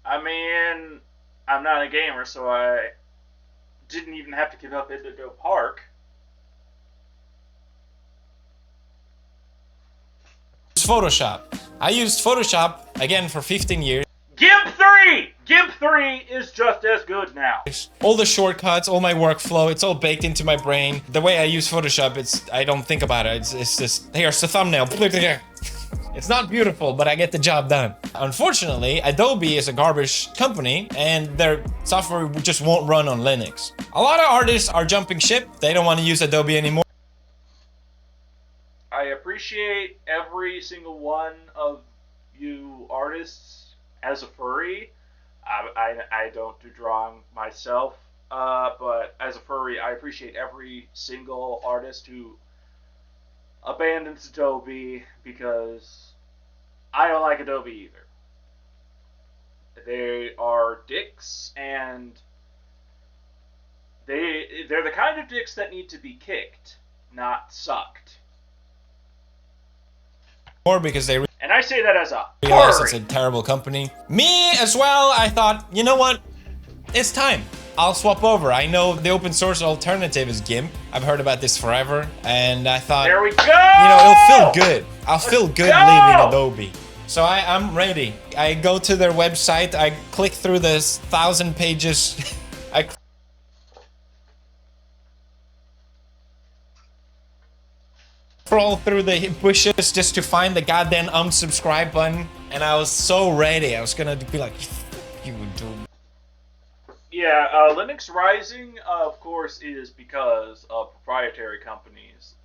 A: I mean, I'm not a gamer, so I didn't even have to give up Indigo Park.
C: Photoshop. I used Photoshop, again, for 15 years.
A: GIMP 3! GIMP 3 is just as good now.
C: All the shortcuts, all my workflow, it's all baked into my brain. The way I use Photoshop, I don't think about it. It's just, here's the thumbnail. It's not beautiful, but I get the job done. Unfortunately, Adobe is a garbage company, and their software just won't run on Linux. A lot of artists are jumping ship. They don't want to use Adobe anymore.
A: I appreciate every single one of you artists as a furry. I don't do drawing myself, but as a furry, I appreciate every single artist who abandons Adobe, because I don't like Adobe either. They are dicks, and they're the kind of dicks that need to be kicked, not sucked.
C: More because they
A: And I say that as a
C: realize
A: furry.
C: it's a terrible company. Me as well, I thought, you know what? It's time. I'll swap over. I know the open source alternative is GIMP. I've heard about this forever, and I thought,
A: There we go!
C: you know, it'll feel good. I'll feel good
A: go!
C: leaving Adobe. So I'm ready. I go to their website, I click through this 1,000 pages. I crawl through the bushes just to find the goddamn unsubscribe button, and I was so ready. I was gonna be like, you do.
A: Yeah, Linux Rising, of course, is because of proprietary companies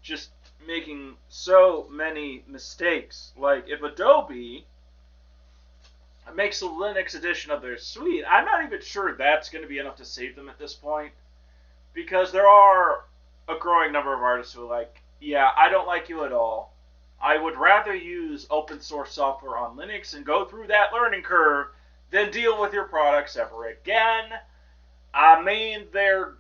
A: just making so many mistakes. Like, if Adobe makes a Linux edition of their suite, I'm not even sure that's going to be enough to save them at this point, because there are a growing number of artists who are like, yeah, I don't like you at all. I would rather use open source software on Linux and go through that learning curve than deal with your products ever again. I mean, they're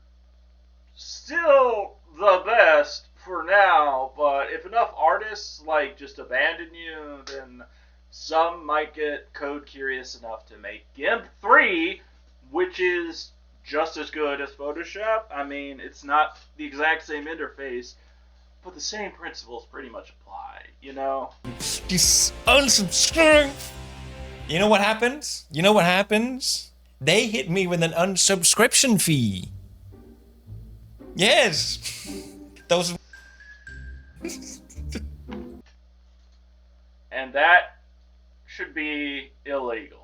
A: still the best for now, but if enough artists like just abandon you, then some might get code curious enough to make GIMP 3, which is just as good as Photoshop. I mean, it's not the exact same interface, but the same principles pretty much apply, you know?
C: Just unsubscribe. You know what happens? You know what happens? They hit me with an unsubscription fee. Yes. Those.
A: And that should be illegal.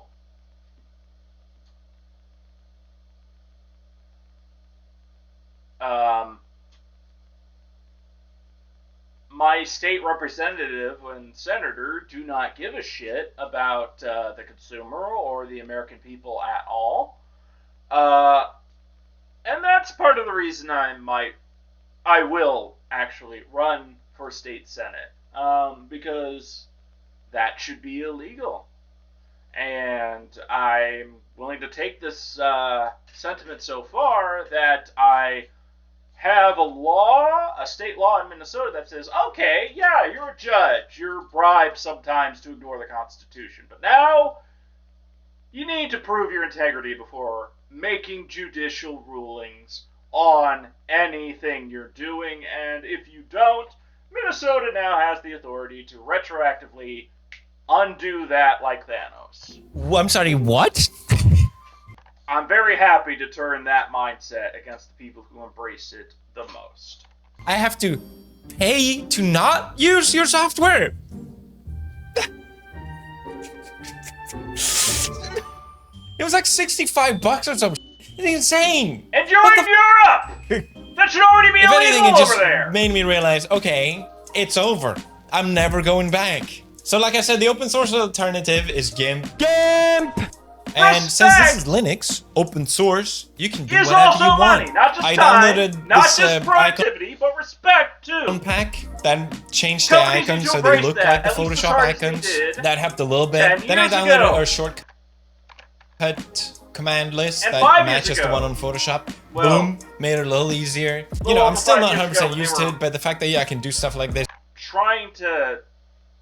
A: My state representative and senator do not give a shit about the consumer or the American people at all. And that's part of the reason I will actually run for state senate, because that should be illegal. And I'm willing to take this sentiment so far that I have a state law in Minnesota that says, okay, yeah, you're a judge. You're bribed sometimes to ignore the Constitution. But now you need to prove your integrity before making judicial rulings on anything you're doing. And if you don't, Minnesota now has the authority to retroactively undo that like Thanos.
C: I'm sorry, what?
A: I'm very happy to turn that mindset against the people who embrace it the most.
C: I have to pay to not use your software? It was like $65 or something. It's insane.
A: And you're in Europe! That should already be
C: If anything, it
A: illegal
C: just
A: over there!
C: made me realize, okay, it's over. I'm never going back. So like I said, the open source alternative is GIMP. GIMP! And since this is Linux, open source, you can do whatever you want.
A: Money, not just
C: I
A: time,
C: downloaded
A: not
C: this
A: just productivity, but respect too.
C: pack that changed the icons so they look like the Photoshop icons. That helped a little bit. Then I downloaded a shortcut command list that matches the one on Photoshop. Boom, made it a little easier. You know, I'm still not 100% used to it, but the fact that I can do stuff like this.
A: Trying to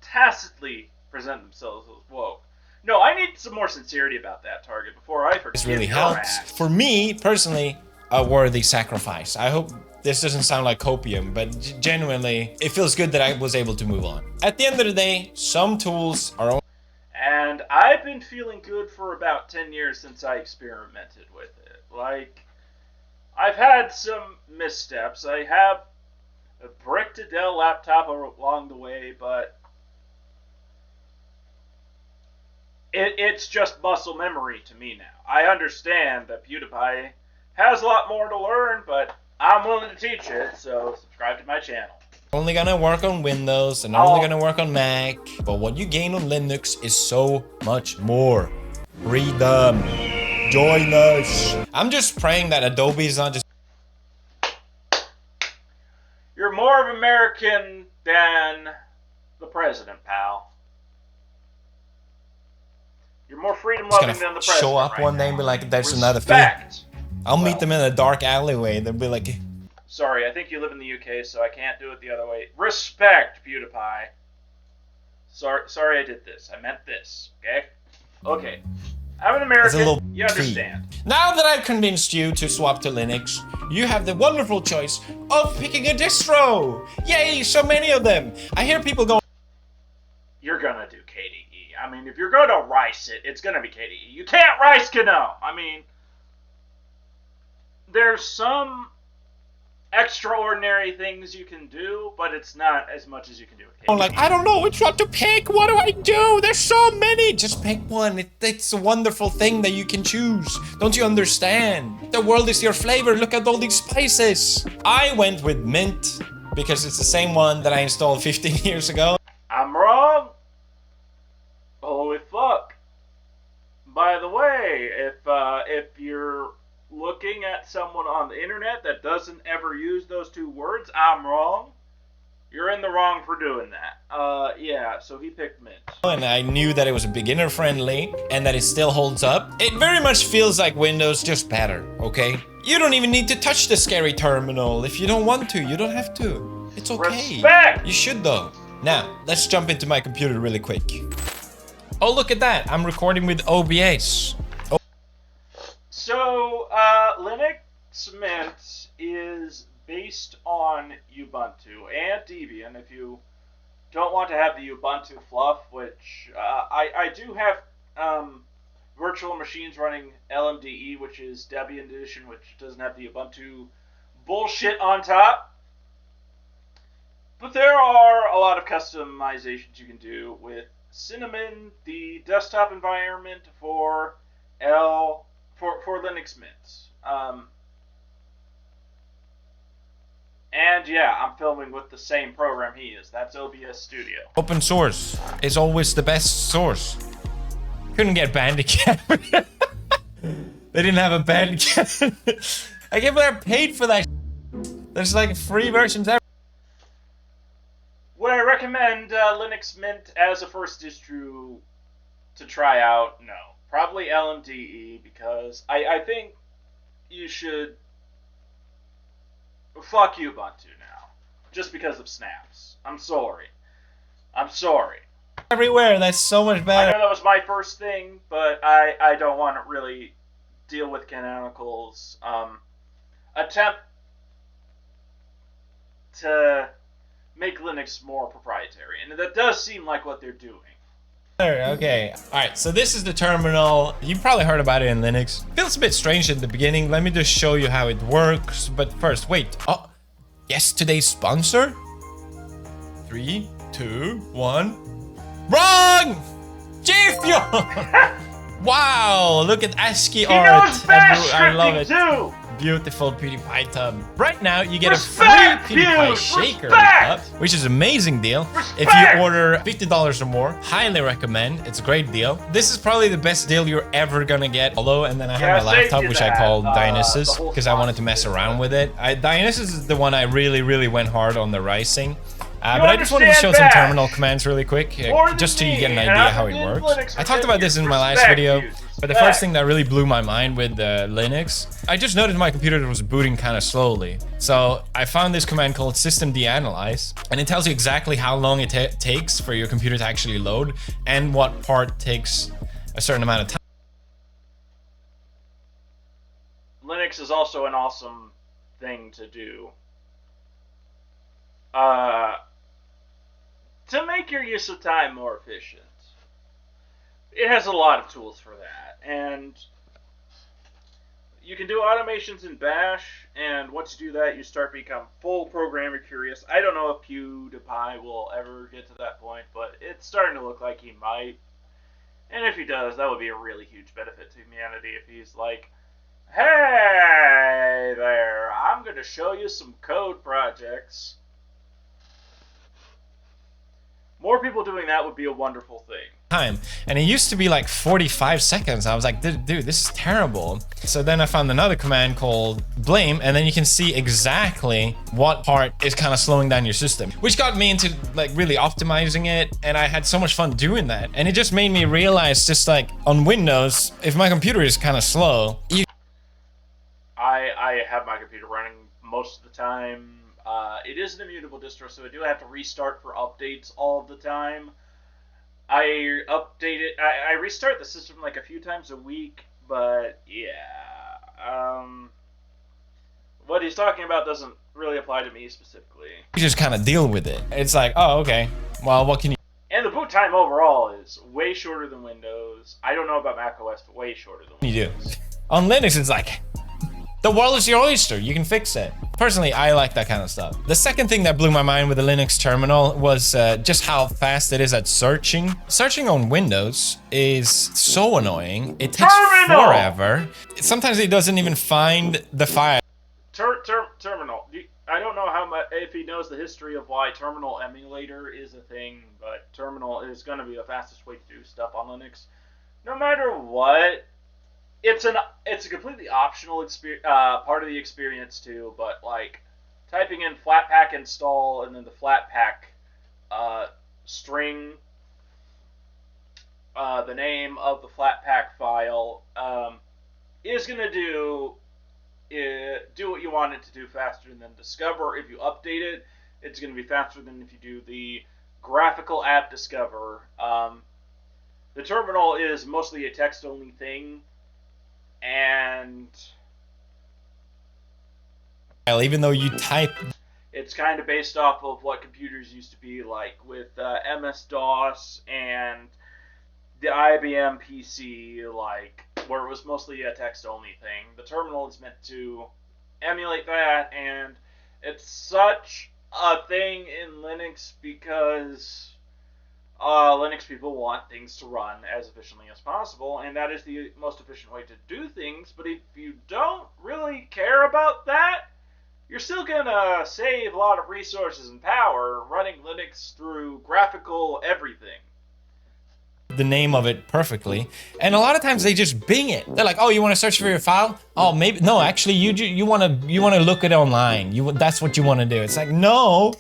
A: tacitly present themselves as woke. No, I need some more sincerity about that target before I forget.
C: This really helps. For me, personally, a worthy sacrifice. I hope this doesn't sound like copium, but genuinely, it feels good that I was able to move on. At the end of the day, some tools are only...
A: And I've been feeling good for about 10 years since I experimented with it. Like, I've had some missteps. I have bricked a Dell laptop along the way, but it's just muscle memory to me now. I understand that PewDiePie has a lot more to learn, but I'm willing to teach it, so subscribe to my channel.
C: Only gonna work on Windows and only gonna work on Mac, but what you gain on Linux is so much more. Freedom. Join us. I'm just praying that Adobe is not just...
A: You're more of American than the president, pal. You're more freedom-loving than the president.
C: Show up one day and be like, there's another thing. I'll meet them in a dark alleyway. They'll be like...
A: Sorry, I think you live in the UK, so I can't do it the other way. Respect, PewDiePie. Sorry I did this. I meant this, okay? Okay. I'm an American, you understand.
C: Now that I've convinced you to swap to Linux, you have the wonderful choice of picking a distro! Yay, so many of them! I hear people go...
A: You're gonna do KDE. I mean, if you're gonna rice it, it's gonna be KDE. You can't rice GNOME! I mean, there's some extraordinary things you can do, but it's not as much as you can do with KDE.
C: I'm like, I don't know which one to pick. What do I do? There's so many. Just pick one. It's a wonderful thing that you can choose. Don't you understand? The world is your flavor. Look at all these spices. I went with Mint because it's the same one that I installed 15 years ago.
A: I'm wrong. Holy fuck. By the way, if you're looking at someone on the internet that doesn't ever use those two words, I'm wrong. You're in the wrong for doing that. Yeah, so he picked Mint.
C: And I knew that it was beginner friendly and that it still holds up. It very much feels like Windows, just better, okay? You don't even need to touch the scary terminal. If you don't want to, you don't have to. It's okay.
A: Respect!
C: You should though. Now, let's jump into my computer really quick. Oh, look at that. I'm recording with OBS.
A: So, Linux Mint is based on Ubuntu and Debian. If you don't want to have the Ubuntu fluff, which I do have virtual machines running LMDE, which is Debian edition, which doesn't have the Ubuntu bullshit on top. But there are a lot of customizations you can do with Cinnamon, the desktop environment for Linux Mint. And yeah, I'm filming with the same program he is. That's OBS Studio.
C: Open source is always the best source. Couldn't get Bandicam. They didn't have a Bandicam. I can't believe I paid for that. There's like free versions everywhere.
A: Would I recommend Linux Mint as a first distro to try out? No. Probably LMDE, because I think you should fuck Ubuntu now. Just because of snaps. I'm sorry. I'm sorry.
C: Everywhere, that's so much better.
A: I know that was my first thing, but I don't want to really deal with Canonical's attempt to make Linux more proprietary. And that does seem like what they're doing.
C: Okay, alright, so this is the terminal. You probably heard about it in Linux. Feels a bit strange in the beginning. Let me just show you how it works. But first, wait. Oh, yes, today's sponsor? 3, 2, 1. Wrong! G Fuel! Wow, look at ASCII
A: He
C: art.
A: knows bash
C: I love
A: scripting
C: it.
A: too!
C: Beautiful PewDiePie tub. Right now, you get
A: Respect,
C: a free PewDiePie
A: Pew!
C: shaker
A: Respect!
C: cup, which is an amazing deal. If
A: Respect!
C: you order $50 or more, highly recommend. It's a great deal. This is probably the best deal you're ever gonna get. Although, and then I have my laptop, which I called Dionysus, because I wanted to mess around with it. Dionysus is the one I really went hard on the rising. But I just wanted to show some terminal commands really quick, just so you get an idea how it works. I talked about this in my last video, but the first thing that really blew my mind with Linux, I just noticed my computer was booting kind of slowly. So I found this command called systemdanalyze, and it tells you exactly how long it takes for your computer to actually load, and what part takes a certain amount of time.
A: Linux is also an awesome thing to do. To make your use of time more efficient. It has a lot of tools for that, and you can do automations in Bash, and once you do that, you start to become full programmer curious. I don't know if PewDiePie will ever get to that point, but it's starting to look like he might. And if he does, that would be a really huge benefit to humanity if he's like, hey there, I'm going to show you some code projects. More people doing that would be a wonderful thing.
C: And it used to be like 45 seconds. I was like, dude, this is terrible. So then I found another command called blame, and then you can see exactly what part is kind of slowing down your system, which got me into like really optimizing it. And I had so much fun doing that. And it just made me realize, just like on Windows, if my computer is kind of slow,
A: I have my computer running most of the time. It is an immutable distro, so I do have to restart for updates all of the time. I update it. I restart the system like a few times a week, but yeah. What he's talking about doesn't really apply to me specifically.
C: you just kind of deal with it. It's like, oh, okay. Well, what can you...
A: And the boot time overall is way shorter than Windows. I don't know about macOS, but way shorter than Windows.
C: You do. On Linux, it's like, the world is your oyster. You can fix it. Personally, I like that kind of stuff. The second thing that blew my mind with the Linux terminal was just how fast it is at searching. Searching on Windows is so annoying. It takes forever. Sometimes it doesn't even find the file.
A: Terminal. I don't know how much, if he knows the history of why terminal emulator is a thing, but terminal is going to be the fastest way to do stuff on Linux. No matter what. It's a completely optional part of the experience too, but like typing in flatpak install and then the flatpak string, the name of the flatpak file is gonna do what you want it to do faster than Discover. If you update it, it's gonna be faster than if you do the graphical app Discover. The terminal is mostly a text-only thing. And
C: even though you type,
A: it's kind of based off of what computers used to be like with MS-DOS and the IBM PC, like where it was mostly a text-only thing. The terminal is meant to emulate that, and it's such a thing in Linux because Linux people want things to run as efficiently as possible, and that is the most efficient way to do things. But if you don't really care about that, you're still gonna save a lot of resources and power running Linux through graphical everything.
C: The name of it perfectly, and a lot of times they just Bing it. They're like, "Oh, you want to search for your file? Oh, maybe no. Actually, you want to look it online. That's what you want to do." It's like, no.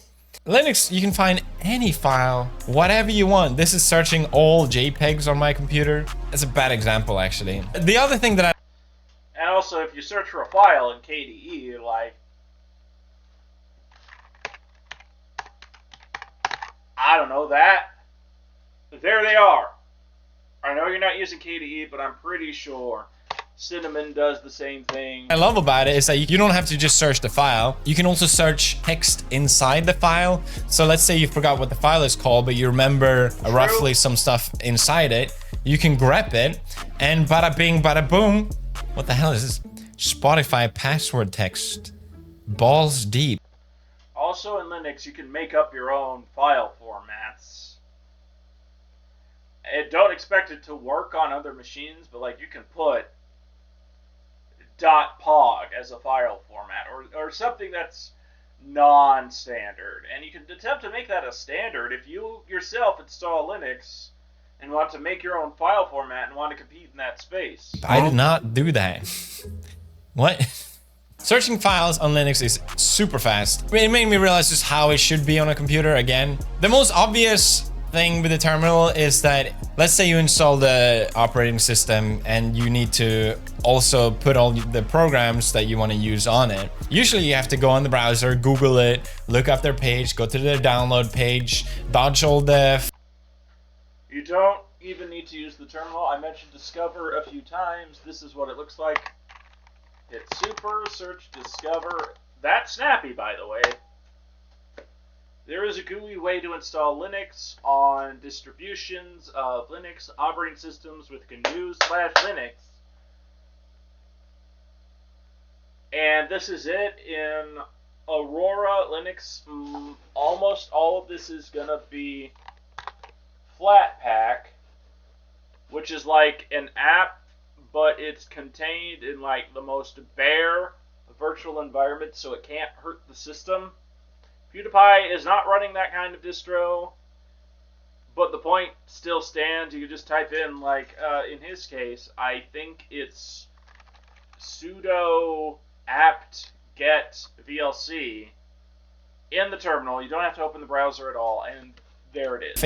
C: Linux, you can find any file, whatever you want. This is searching all JPEGs on my computer. That's a bad example, actually. The other thing that
A: And also, if you search for a file in KDE, like, I don't know that, there they are. I know you're not using KDE, but I'm pretty sure Cinnamon does the same thing.
C: I love about it is that you don't have to just search the file. You can also search text inside the file. So let's say you forgot what the file is called, but you remember roughly some stuff inside it. You can grep it, and bada bing, bada boom. What the hell is this? Spotify password text. Balls deep.
A: Also in Linux, you can make up your own file formats. don't expect it to work on other machines, but like you can put .pog as a file format or something that's non-standard, and you can attempt to make that a standard if you yourself install Linux and want to make your own file format and want to compete in that space.
C: I did not do that. What? Searching files on Linux is super fast. It made me realize just how it should be on a computer again. The most obvious thing with the terminal is that, let's say you install the operating system and you need to also put all the programs that you want to use on it. Usually you have to go on the browser, Google it, look up their page, go to their download page, dodge all the...
A: You don't even need to use the terminal. I mentioned Discover a few times. This is what it looks like. Hit Super, search Discover. That's snappy, by the way. There is a GUI way to install Linux on distributions of Linux operating systems with GNU/Linux. And this is it in Aurora Linux. Almost all of this is going to be Flatpak, which is like an app, but it's contained in like the most bare virtual environment, so it can't hurt the system. PewDiePie is not running that kind of distro, but the point still stands. You just type in, like, in his case, I think it's sudo apt get VLC in the terminal. You don't have to open the browser at all, and there it is.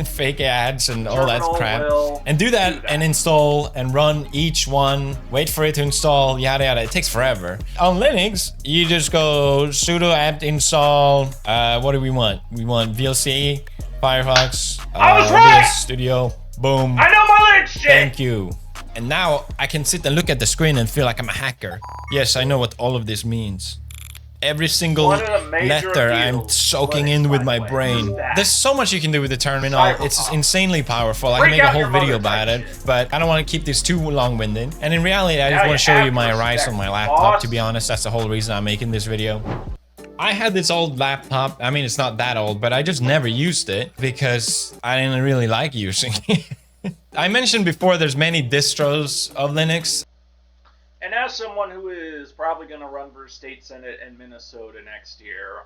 C: Fake ads and all that crap. And do that and install and run each one. Wait for it to install, yada yada. It takes forever. On Linux, you just go sudo apt install. What do we want? We want VLC, Firefox,
A: I was right!
C: VS Studio. Boom.
A: I know my Linux shit!
C: Thank you. And now I can sit and look at the screen and feel like I'm a hacker. Yes, I know what all of this means. Every single letter I'm soaking in with my brain. There's so much you can do with the terminal. It's insanely powerful. I can make a whole video about it, but I don't want to keep this too long-winded. And in reality, I just want to show you my Rise on my laptop, to be honest. That's the whole reason I'm making this video. I had this old laptop. I mean, it's not that old, but I just never used it because I didn't really like using it. I mentioned before there's many distros of Linux.
A: And as someone who is probably going to run for state senate in Minnesota next year,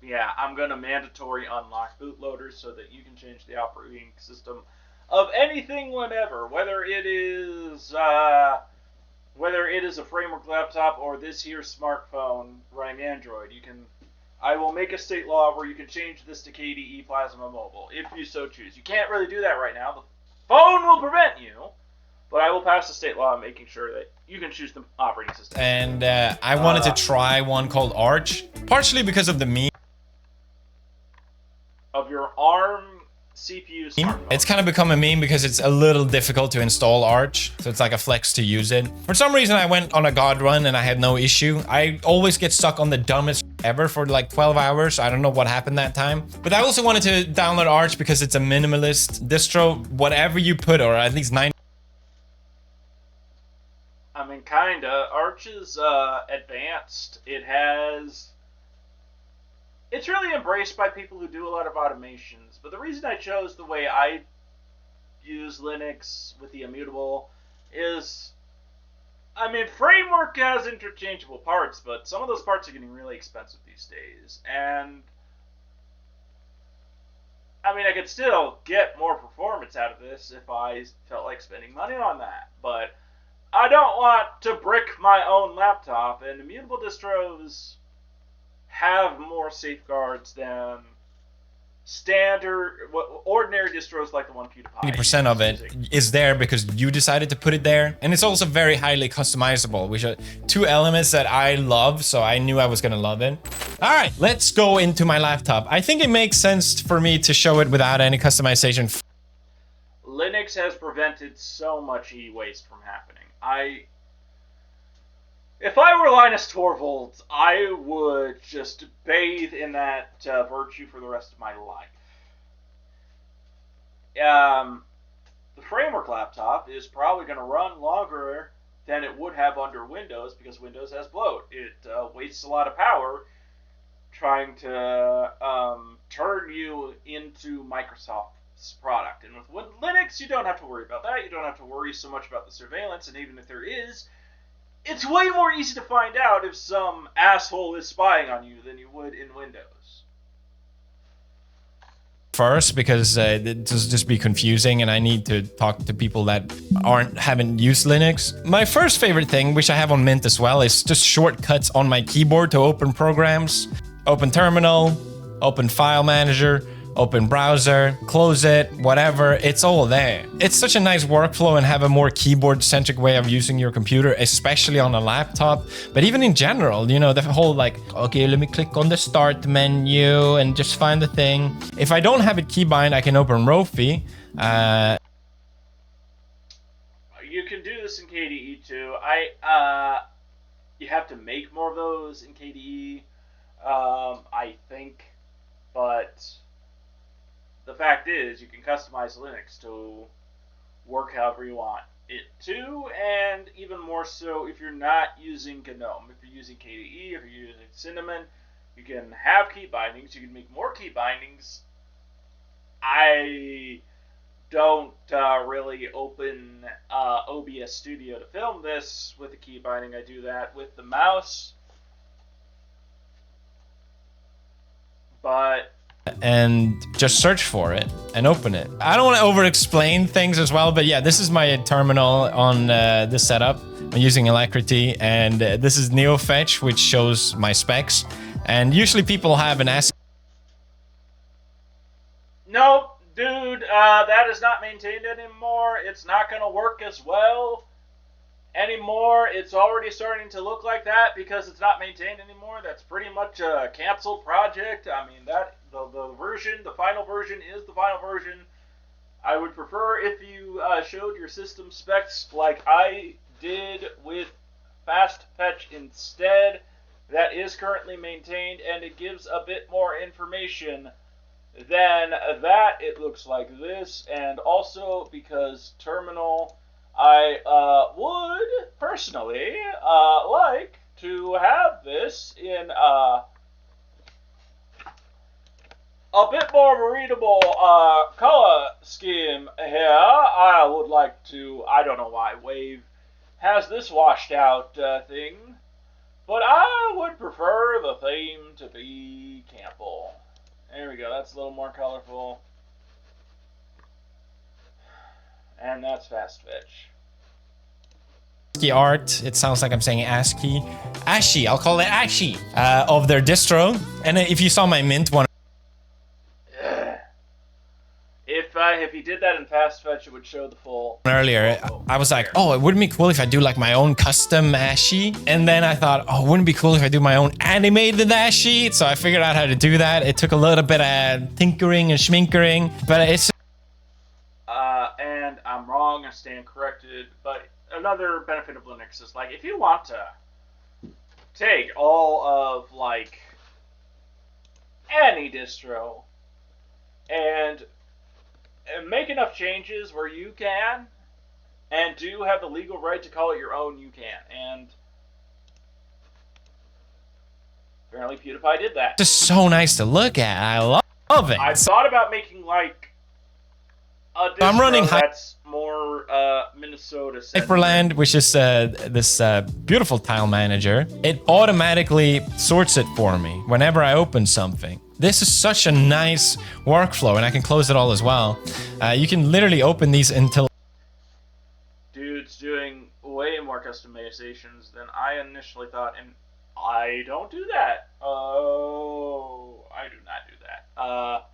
A: yeah, I'm going to mandatory unlock bootloaders so that you can change the operating system of anything, whenever, whether it is a framework laptop or this here smartphone running Android. I will make a state law where you can change this to KDE Plasma Mobile if you so choose. You can't really do that right now. The phone will prevent you. But I will pass a state law making sure that you can choose the operating system.
C: And I wanted to try one called Arch, partially because of the meme.
A: Of your ARM CPU smartphone.
C: It's kind of become a meme because it's a little difficult to install Arch, so it's like a flex to use it. For some reason, I went on a God run and I had no issue. I always get stuck on the dumbest ever for like 12 hours. I don't know what happened that time. But I also wanted to download Arch because it's a minimalist distro. Whatever you put, or at least 90.
A: I mean, kinda. Arch is advanced. It's really embraced by people who do a lot of automations. But the reason I chose the way I use Linux with the Immutable is, I mean, framework has interchangeable parts, but some of those parts are getting really expensive these days. And, I mean, I could still get more performance out of this if I felt like spending money on that. But I don't want to brick my own laptop, and Immutable distros have more safeguards than ordinary distros like the one PewDiePie.
C: 90% of it is there because you decided to put it there, and it's also very highly customizable, which are two elements that I love, so I knew I was gonna love it. All right, let's go into my laptop. I think it makes sense for me to show it without any customization.
A: Linux has prevented so much e-waste from happening. If I were Linus Torvalds, I would just bathe in that virtue for the rest of my life. The framework laptop is probably going to run longer than it would have under Windows because Windows has bloat. It wastes a lot of power trying to turn you into Microsoft its product. And with Linux, you don't have to worry about that. You don't have to worry so much about the surveillance, and even if there is, it's way more easy to find out if some asshole is spying on you than you would in Windows.
C: First, because it just be confusing and I need to talk to people that haven't used Linux. My first favorite thing, which I have on Mint as well, is just shortcuts on my keyboard to open programs. Open terminal, open file manager, open browser, close it, whatever, it's all there. It's such a nice workflow and have a more keyboard-centric way of using your computer, especially on a laptop. But even in general, you know, the whole like, okay, let me click on the start menu and just find the thing. If I don't have it keybind, I can open Rofi.
A: You can do this in KDE too. You have to make more of those in KDE, I think, but the fact is, you can customize Linux to work however you want it to, and even more so if you're not using GNOME. If you're using KDE, if you're using Cinnamon, you can have key bindings. You can make more key bindings. I don't really open OBS Studio to film this with the key binding. I do that with the mouse. But
C: and just search for it and open it. I don't want to over-explain things as well, but yeah, this is my terminal on this setup. I'm using Alacrity, and this is NeoFetch, which shows my specs. And usually people have an ASCII.
A: Nope, dude, that is not maintained anymore. It's not going to work as well anymore. It's already starting to look like that because it's not maintained anymore. That's pretty much a canceled project. I mean, the final version is the final version. I would prefer if you showed your system specs like I did with FastFetch instead. That is currently maintained, and it gives a bit more information than that. It looks like this, and also because terminal, I would personally like to have this in a bit more of a readable color scheme here. I would like to, I don't know why Wave has this washed out thing, but I would prefer the theme to be Campbell. There we go, that's a little more colorful. And that's FastFetch.
C: ASCII art, it sounds like I'm saying ASCII. ASCII, I'll call it ASCII, of their distro. And if you saw my Mint one
A: If he did that in FastFetch, it would show the full
C: earlier, I was like, oh, it wouldn't be cool if I do like my own custom ASCII. And then I thought, oh, wouldn't it be cool if I do my own animated ASCII? So I figured out how to do that. It took a little bit of tinkering and schminkering, but it's
A: and I'm wrong, I stand corrected, but another benefit of Linux is, like, if you want to take all of, like, any distro and make enough changes where you can, and do have the legal right to call it your own, you can. And apparently PewDiePie did that.
C: just so nice to look at. I love it.
A: I thought about making, like, a distro
C: I'm running
A: that's more Minnesota
C: Hyperland, which is this beautiful tile manager. It automatically sorts it for me whenever I open something. This is such a nice workflow, and I can close it all as well. You can literally open these until...
A: Dude's doing way more customizations than I initially thought, and I don't do that. Oh, I do not do that.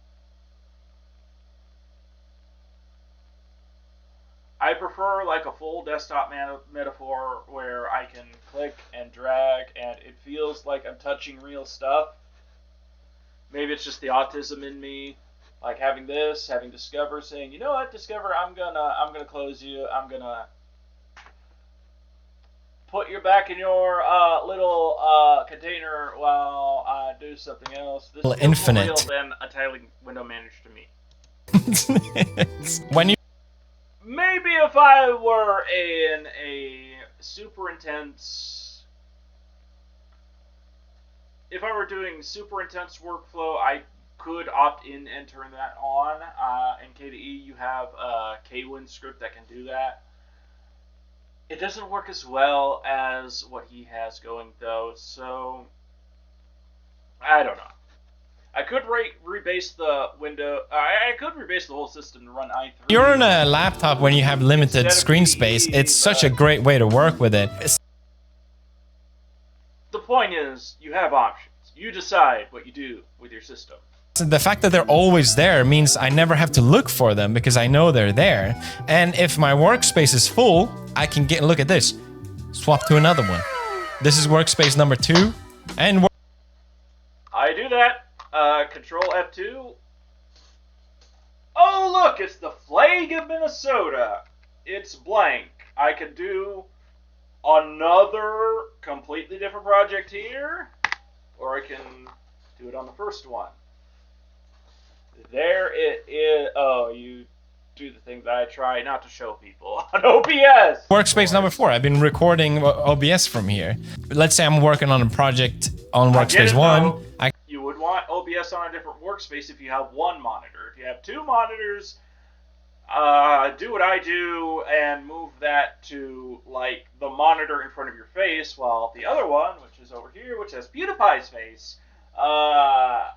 A: I prefer like a full desktop metaphor where I can click and drag, and it feels like I'm touching real stuff. Maybe it's just the autism in me, like having this, having Discover saying, you know what, Discover, I'm gonna close you. I'm gonna put you back in your little container while I do something else. This is
C: infinite
A: more real than a tiling window manager to me.
C: when you
A: Maybe if I were in a super intense... If I were doing super intense workflow, I could opt in and turn that on. In KDE, you have a Kwin script that can do that. It doesn't work as well as what he has going, though, so I don't know. I could rebase the window. I could rebase the whole system to run i3.
C: You're on a laptop when you have limited screen space. It's such a great way to work with it.
A: The point is, you have options. You decide what you do with your system.
C: The fact that they're always there means I never have to look for them because I know they're there. And if my workspace is full, I can look at this. Swap to another one. This is workspace number 2. And
A: I do that. Control F2. Oh, look, it's the flag of Minnesota. It's blank. I could do another completely different project here, or I can do it on the first one. There it is. Oh, you do the thing that I try not to show people on OBS.
C: Workspace number 4. I've been recording OBS from here. Let's say I'm working on a project on workspace 1.
A: You would want OBS on a different workspace if you have one monitor. If you have 2 monitors, do what I do and move that to like the monitor in front of your face, while the other one, which is over here, which has PewDiePie's face, how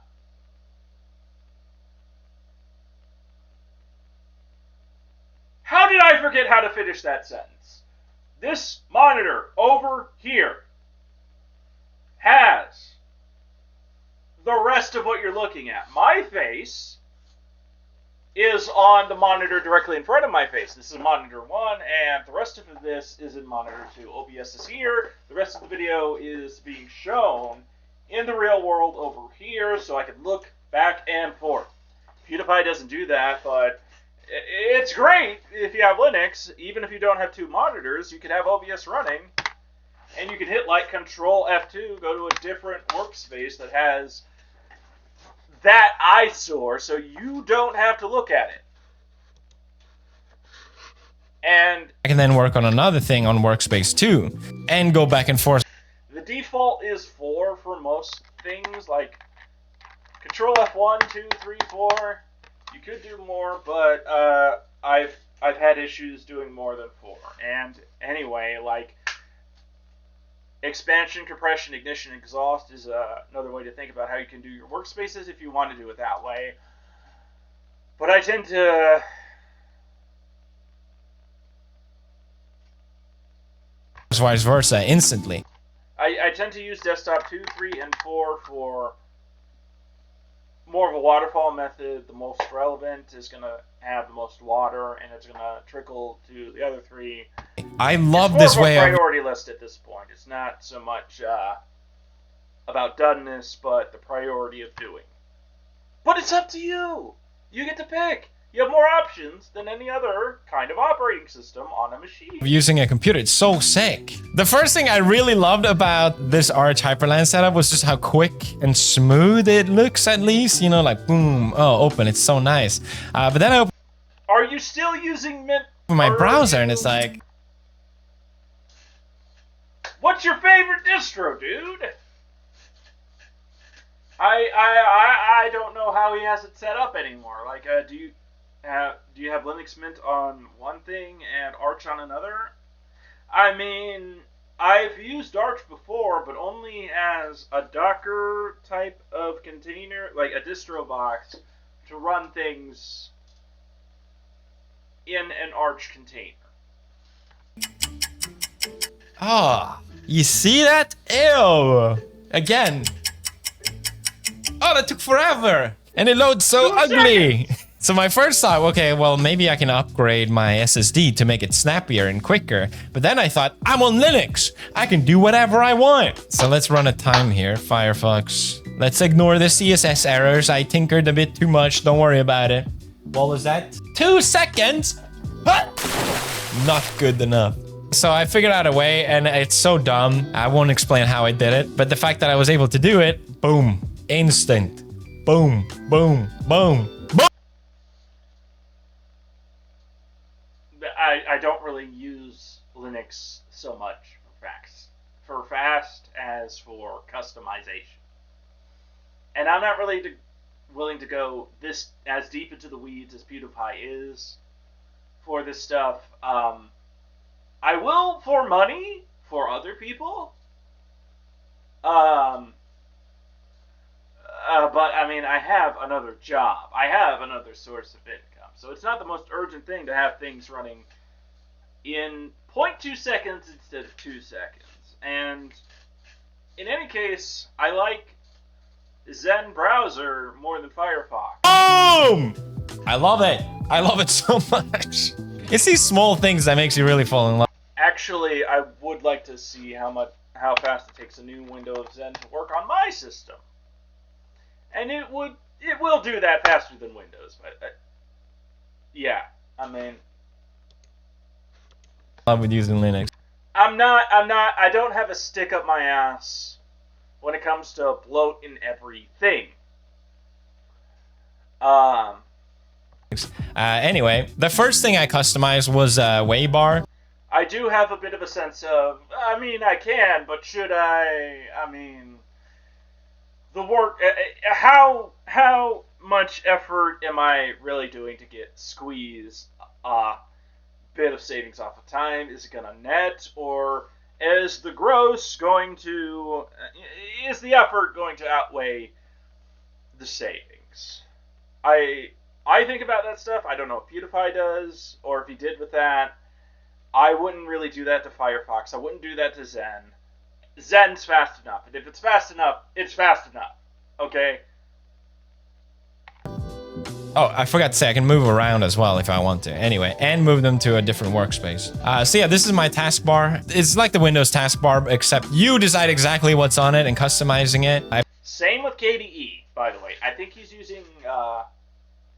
A: did I forget how to finish that sentence? This monitor over here has the rest of what you're looking at. My face is on the monitor directly in front of my face. This is monitor 1, and the rest of this is in monitor 2. OBS is here. The rest of the video is being shown in the real world over here, so I can look back and forth. PewDiePie doesn't do that, but it's great if you have Linux. Even if you don't have 2 monitors, you can have OBS running, and you can hit like Control F2, go to a different workspace that has that eyesore, so you don't have to look at it. And
C: I can then work on another thing on workspace 2 and go back and forth.
A: The default is 4 for most things, like Control F1, 2, 3, 4. You could do more, but I've had issues doing more than 4. And anyway, like expansion, compression, ignition, exhaust is another way to think about how you can do your workspaces if you want to do it that way. But I tend to
C: vice versa instantly.
A: I tend to use desktop 2, 3, and 4 for more of a waterfall method. The most relevant is going to have the most water, and it's going to trickle to the other 3.
C: I love this way
A: of priority list at this point. It's not so much about doneness, but the priority of doing. But it's up to you. You get to pick. You have more options than any other kind of operating system on a machine.
C: Using a computer, it's so sick. The first thing I really loved about this Arch Hyperland setup was just how quick and smooth it looks, at least. You know, like boom, oh, open, it's so nice. But then I open
A: Are you still using Mint?
C: my browser and it's like,
A: what's your favorite distro, dude? I don't know how he has it set up anymore. Like, do you have Linux Mint on one thing and Arch on another? I mean, I've used Arch before, but only as a Docker type of container, like a distro box, to run things in an Arch container.
C: oh, you see that? Ew. Again. Oh, that took forever. And it loads so ugly. So my first thought, okay, well, maybe I can upgrade my SSD to make it snappier and quicker. But then I thought, I'm on Linux. I can do whatever I want. So let's run a time here, Firefox. Let's ignore the CSS errors. I tinkered a bit too much. Don't worry about it. What was that? 2 seconds? Ah! Not good enough. So I figured out a way, and it's so dumb. I won't explain how I did it. But the fact that I was able to do it, boom, instant. Boom, boom, boom.
A: I don't really use Linux so much for fast as for customization. And I'm not really willing to go this as deep into the weeds as PewDiePie is for this stuff. I will for money for other people. But I mean, I have another job. I have another source of income. So it's not the most urgent thing to have things running in 0.2 seconds instead of 2 seconds. And in any case, I like Zen Browser more than Firefox.
C: Boom! I love it. I love it so much. It's these small things that makes you really fall in love.
A: Actually, I would like to see how fast it takes a new window of Zen to work on my system. And it will do that faster than Windows, but yeah, I mean,
C: I love using Linux.
A: I don't have a stick up my ass when it comes to bloat in everything.
C: Anyway, the first thing I customized was Waybar.
A: I do have a bit of a sense of, I mean, I can, but should I? I mean, the work, how much effort am I really doing to get squeezed a bit of savings off of time? Is it gonna net, or is the gross going to, is the effort going to outweigh the savings? I think about that stuff. I don't know if PewDiePie does, or if he did with that. I wouldn't really do that to Firefox. I wouldn't do that to Zen. Zen's fast enough, and if it's fast enough, it's fast enough. Okay?
C: Oh, I forgot to say, I can move around as well if I want to. Anyway, and move them to a different workspace. So yeah, this is my taskbar. It's like the Windows taskbar, except you decide exactly what's on it and customizing it.
A: Same with KDE, by the way. I think he's using,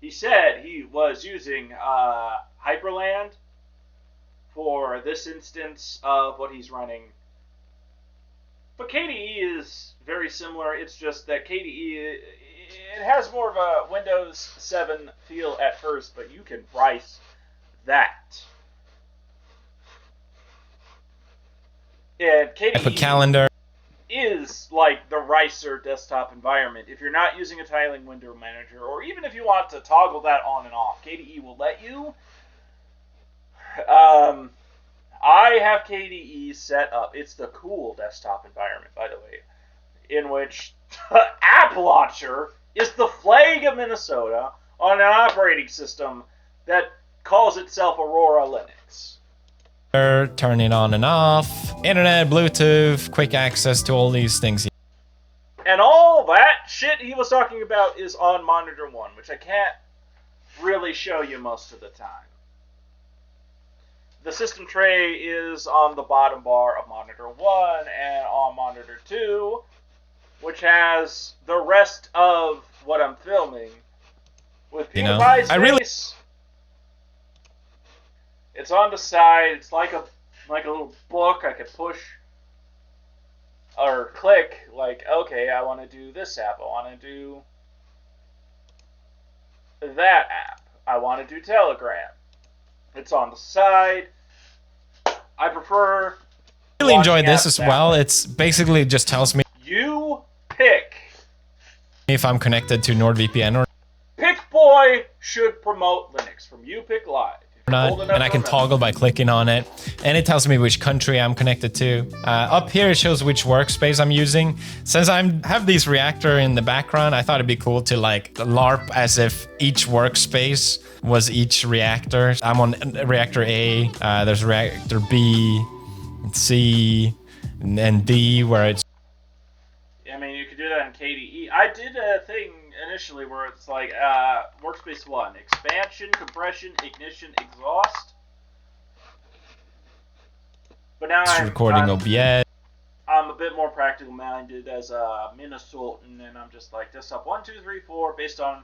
A: he said he was using Hyperland for this instance of what he's running. But KDE is very similar. It's just that KDE, it has more of a Windows 7 feel at first, but you can price that. And KDE
C: I put calendar.
A: Is like the Ricer desktop environment. If you're not using a tiling window manager, or even if you want to toggle that on and off, KDE will let you. I have KDE set up. It's the cool desktop environment, by the way, in which App Launcher is the flag of Minnesota on an operating system that calls itself Aurora Linux.
C: Turn it on and off. Internet, Bluetooth, quick access to all these things.
A: And all that shit he was talking about is on Monitor 1, which I can't really show you most of the time. The system tray is on the bottom bar of Monitor 1 and on Monitor 2, which has the rest of what I'm filming with PewDiePie's face. It's on the side. It's like a little book I could push or click. Like, okay, I want to do this app. I want to do that app. I want to do Telegram. It's on the side. I prefer.
C: I really enjoyed this as well. It's basically just tells me
A: you pick
C: if I'm connected to NordVPN or
A: Pickboy should promote Linux from UPick Live.
C: not, and I can toggle by clicking on it, and it tells me which country I'm connected to. Up here it shows which workspace I'm using. Since I have these reactor in the background, I thought it'd be cool to like LARP as if each workspace was each reactor. I'm on reactor A, there's reactor B, C, and D where it's...
A: I mean, you could do that in KDE. I did a thing initially where it's like workspace 1, expansion, compression, ignition, exhaust. But now
C: it's recording OBS.
A: I'm a bit more practical minded as a Minnesotan, and I'm just like this up 1, 2, 3, 4 based on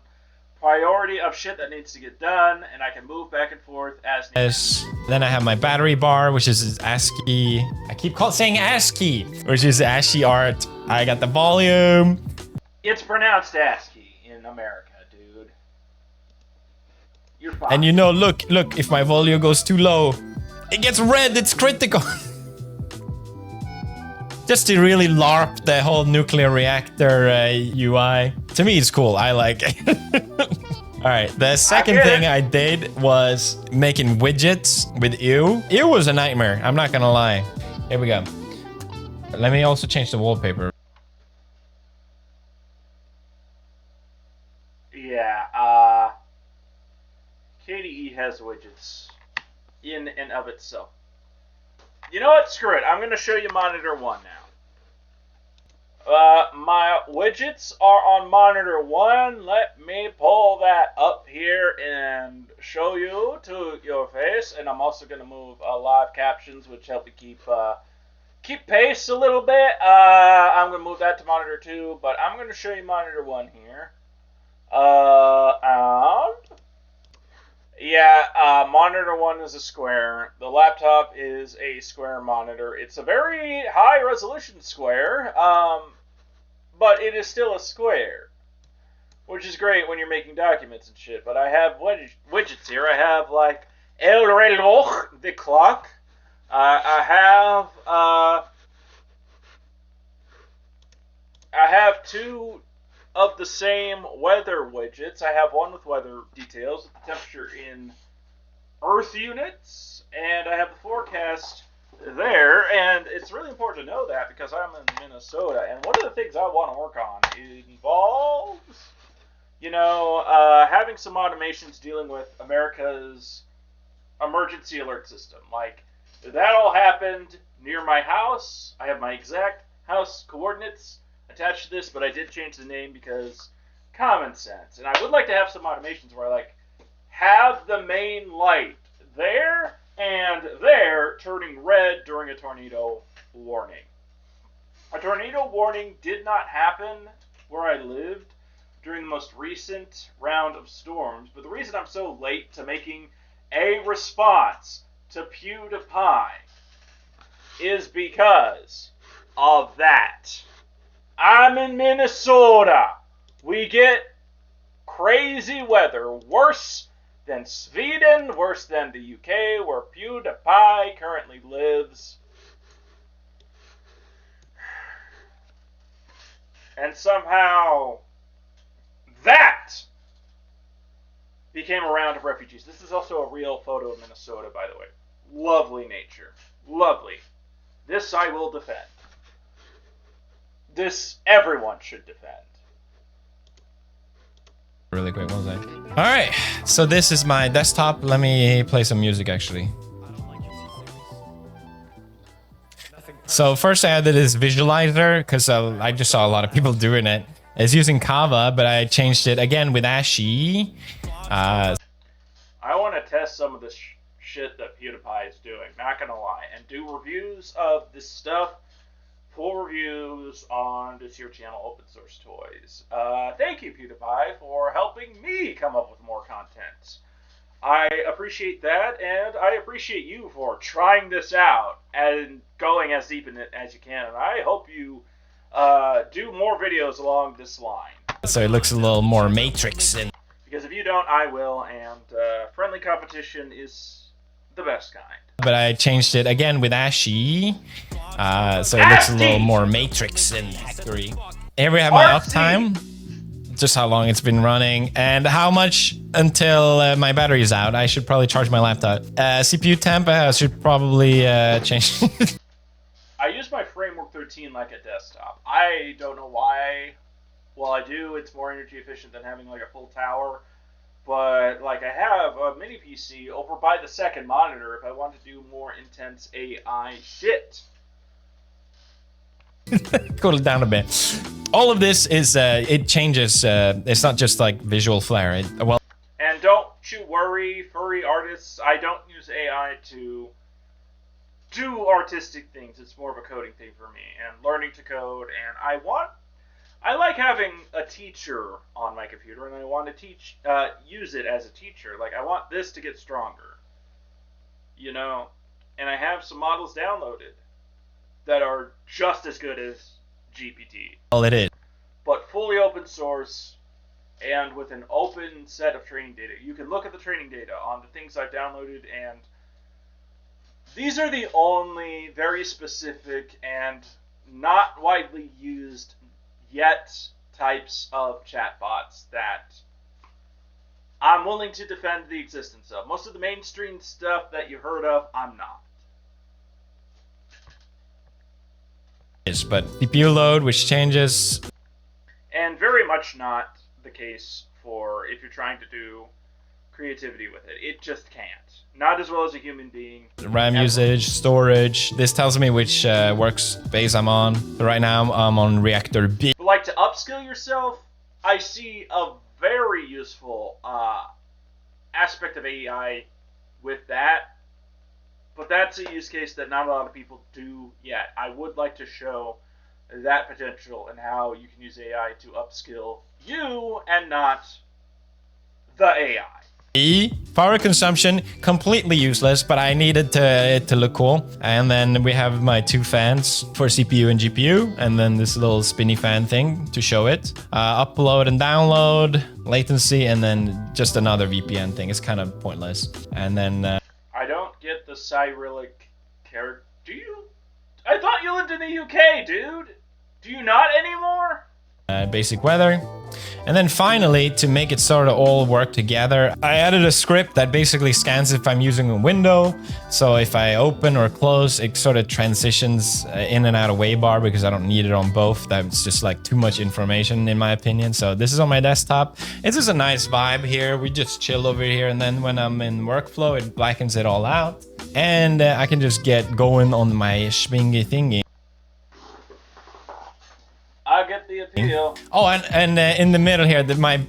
A: priority of shit that needs to get done, and I can move back and forth as needed.
C: Yes. Then I have my battery bar, which is ASCII. I keep saying ASCII, which is ASCII art. I got the volume.
A: It's pronounced ASCII in America, dude. You're fine.
C: And you know, look, if my volume goes too low, it gets red, it's critical. Just to really LARP the whole nuclear reactor UI. To me, it's cool. I like it. All right, the second thing I did was making widgets with ew. Ew was a nightmare, I'm not gonna lie. Here we go. Let me also change the wallpaper.
A: Yeah, KDE has widgets in and of itself. You know what? Screw it. I'm going to show you monitor 1 now. My widgets are on monitor 1. Let me pull that up here and show you to your face. And I'm also going to move live captions, which help me keep pace a little bit. I'm going to move that to monitor 2, but I'm going to show you monitor 1 here. Monitor 1 is a square. The laptop is a square monitor. It's a very high resolution square, but it is still a square, which is great when you're making documents and shit. But I have widgets here. I have like El Reloj, the clock. I have 2 of the same weather widgets. I have one with weather details, with the temperature in Earth units, and I have the forecast there. And it's really important to know that because I'm in Minnesota, and one of the things I want to work on involves, having some automations dealing with America's emergency alert system. Like, that all happened near my house. I have my exact house coordinates attached to this, but I did change the name because common sense. And I would like to have some automations where I have the main light there and there turning red during a tornado warning. A tornado warning did not happen where I lived during the most recent round of storms, but the reason I'm so late to making a response to PewDiePie is because of that. I'm in Minnesota. We get crazy weather, worse than Sweden, worse than the UK, where PewDiePie currently lives. And somehow that became a round of refugees. This is also a real photo of Minnesota, by the way. Lovely nature. Lovely. This I will defend. This everyone should defend.
C: Really quick, what was that? All right, so this is my desktop. Let me play some music, actually. So first I added this visualizer because I just saw a lot of people doing it. It's using Kava, but I changed it again with Ashy.
A: I want to test some of this shit that PewDiePie is doing, not gonna lie, and do reviews of this stuff. Full reviews on this here channel, Open Source Toys. Thank you, PewDiePie, for helping me come up with more content. I appreciate that, and I appreciate you for trying this out and going as deep in it as you can. And I hope you do more videos along this line.
C: So it looks a little more Matrix.
A: Because if you don't, I will, and friendly competition is the best kind.
C: But I changed it again with Ashy. So it looks a little more Matrix and hackery. Here we have my uptime. Just how long it's been running and how much until my battery is out. I should probably charge my laptop. CPU temp, I should probably change.
A: I use my Framework 13 like a desktop. I don't know why. Well, I do. It's more energy efficient than having like a full tower. But like I have a mini PC over by the second monitor if I want to do more intense AI shit.
C: Cool it down a bit. All of this is it changes. It's not just like visual flair.
A: And don't you worry, furry artists. I don't use AI to do artistic things. It's more of a coding thing for me and learning to code. And I like having a teacher on my computer, and I want to use it as a teacher. Like, I want this to get stronger, and I have some models downloaded that are just as good as GPT.
C: All it is.
A: But fully open source and with an open set of training data. You can look at the training data on the things I've downloaded, and these are the only very specific and not widely used yet types of chatbots that I'm willing to defend the existence of. Most of the mainstream stuff that you heard of, I'm not.
C: But CPU load, which changes.
A: And very much not the case for if you're trying to do creativity with it. It just can't. Not as well as a human being.
C: RAM usage, storage. This tells me which workspace I'm on. So right now I'm on Reactor B.
A: But like to upskill yourself, I see a very useful aspect of AI with that. But that's a use case that not a lot of people do yet. I would like to show that potential and how you can use AI to upskill you and not the AI.
C: Power consumption, completely useless, but I needed it to look cool. And then we have my two fans for CPU and GPU, and then this little spinny fan thing to show it. Upload and download, latency, and then just another VPN thing. It's kind of pointless. And then...
A: I don't get the Cyrillic character. Do you? I thought you lived in the UK, dude. Do you not anymore?
C: Basic weather. And then finally, to make it sort of all work together, I added a script that basically scans if I'm using a window. So if I open or close, it sort of transitions in and out of Waybar because I don't need it on both. That's just like too much information in my opinion. So this is on my desktop. It's just a nice vibe here. We just chill over here. And then when I'm in workflow, it blackens it all out. And I can just get going on my schwingy thingy.
A: I get the appeal.
C: Oh, and in the middle here, my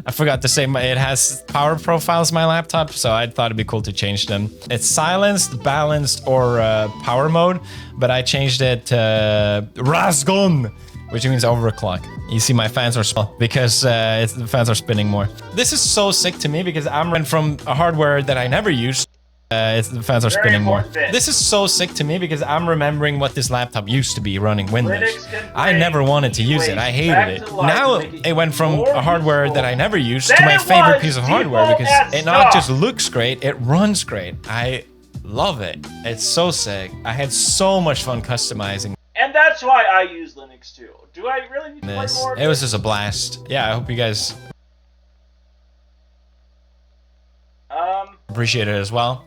C: I forgot to say it has power profiles, my laptop, so I thought it'd be cool to change them. It's silenced, balanced, or power mode, but I changed it to Razgon, which means overclock. You see my fans are because the fans are spinning more. This is so sick to me because I'm running from a hardware that I never used. The fans are spinning more. This is so sick to me because I'm remembering what this laptop used to be running Windows. I never wanted to use it. I hated it. Now it went from a hardware that I never used to my favorite piece of hardware because it not just looks great, it runs great. I love it. It's so sick. I had so much fun customizing.
A: And that's why I use Linux too. Do I really need to play more?
C: It was just a blast. Yeah, I hope you guys appreciate it as well.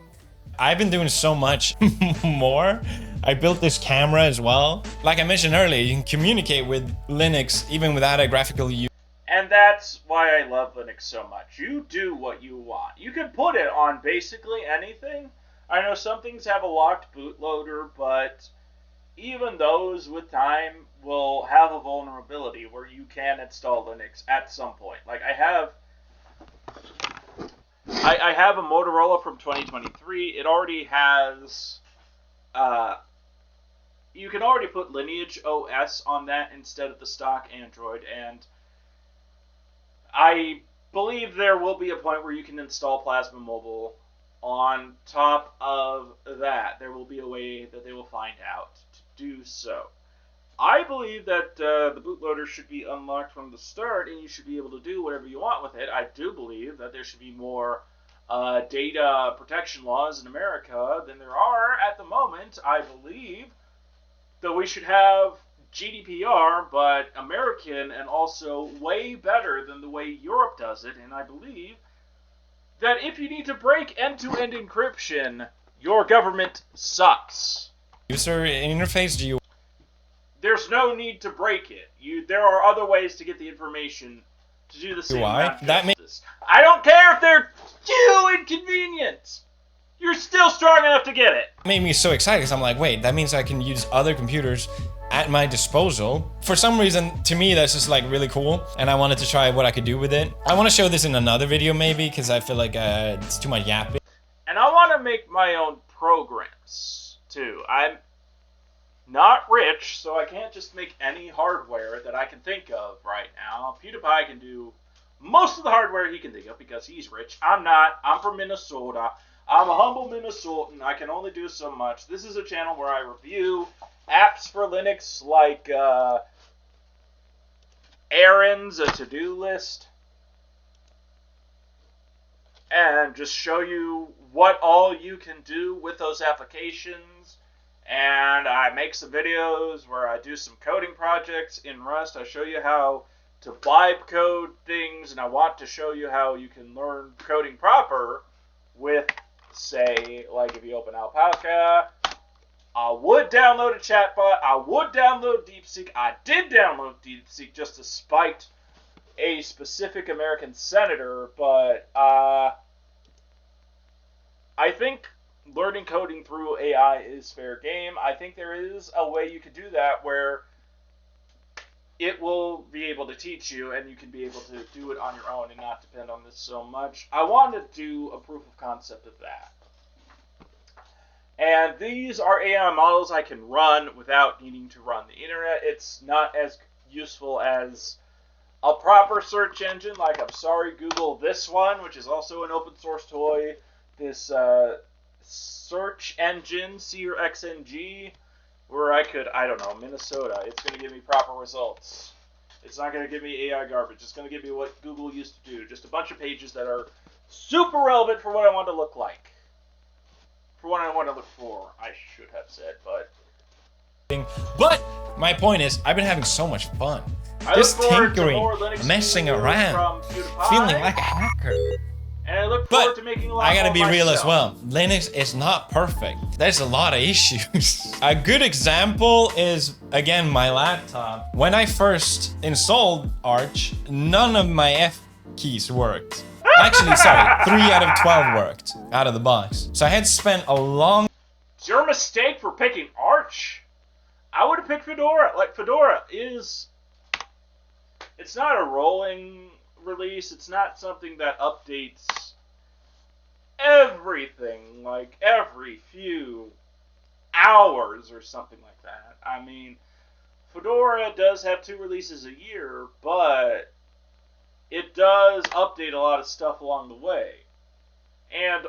C: I've been doing so much more. I built this camera as well. Like I mentioned earlier, you can communicate with Linux even without a graphical UI.
A: And that's why I love Linux so much. You do what you want. You can put it on basically anything. I know some things have a locked bootloader, but even those with time will have a vulnerability where you can install Linux at some point. Like I have a Motorola from 2023. It already has, you can already put Lineage OS on that instead of the stock Android, and I believe there will be a point where you can install Plasma Mobile on top of that. There will be a way that they will find out to do so. I believe that the bootloader should be unlocked from the start, and you should be able to do whatever you want with it. I do believe that there should be more data protection laws in America than there are at the moment. I believe that we should have GDPR, but American and also way better than the way Europe does it. And I believe that if you need to break end-to-end encryption, your government sucks.
C: User interface, do you?
A: There's no need to break it. There are other ways to get the information to do the same.
C: That means
A: I don't care if they're too inconvenient. You're still strong enough to get it.
C: Made me so excited because I'm like, wait, that means I can use other computers at my disposal. For some reason, to me, that's just like really cool. And I wanted to try what I could do with it. I want to show this in another video maybe because I feel like it's too much yapping.
A: And I want to make my own programs too. I'm not rich, so I can't just make any hardware that I can think of right now. PewDiePie can do most of the hardware he can think of because he's rich. I'm not. I'm from Minnesota. I'm a humble Minnesotan. I can only do so much. This is a channel where I review apps for Linux like errands, a to-do list, and just show you what all you can do with those applications And I make some videos where I do some coding projects in Rust. I show you how to vibe code things, and I want to show you how you can learn coding proper with, say, like if you open Alpaca. I would download a chatbot. I would download DeepSeek. I did download DeepSeek just to spite a specific American senator, but I think learning coding through AI is fair game. I think there is a way you could do that where it will be able to teach you and you can be able to do it on your own and not depend on this so much. I want to do a proof of concept of that. And these are AI models I can run without needing to run the internet. It's not as useful as a proper search engine, like, I'm sorry, Google this one, which is also an open source toy. This search engine, CRXNG, where I could, I don't know, Minnesota. It's going to give me proper results. It's not going to give me AI garbage. It's going to give me what Google used to do. Just a bunch of pages that are super relevant for what I want to look like. For what I want to look for, I should have said, but...
C: But my point is, I've been having so much fun. Just tinkering, messing around, feeling like a hacker.
A: And I look forward to making a lot
C: I gotta
A: more
C: be real as
A: myself.
C: well. Linux is not perfect. There's a lot of issues. A good example is, again, my laptop. When I first installed Arch, none of my F keys worked. Actually, sorry, 3 out of 12 worked out of the box. So I had spent a long...
A: It's your mistake for picking Arch. I would have picked Fedora. Like, Fedora is... It's not a rolling release. It's not something that updates everything, like, every few hours or something like that. I mean, Fedora does have 2 releases a year, but it does update a lot of stuff along the way. And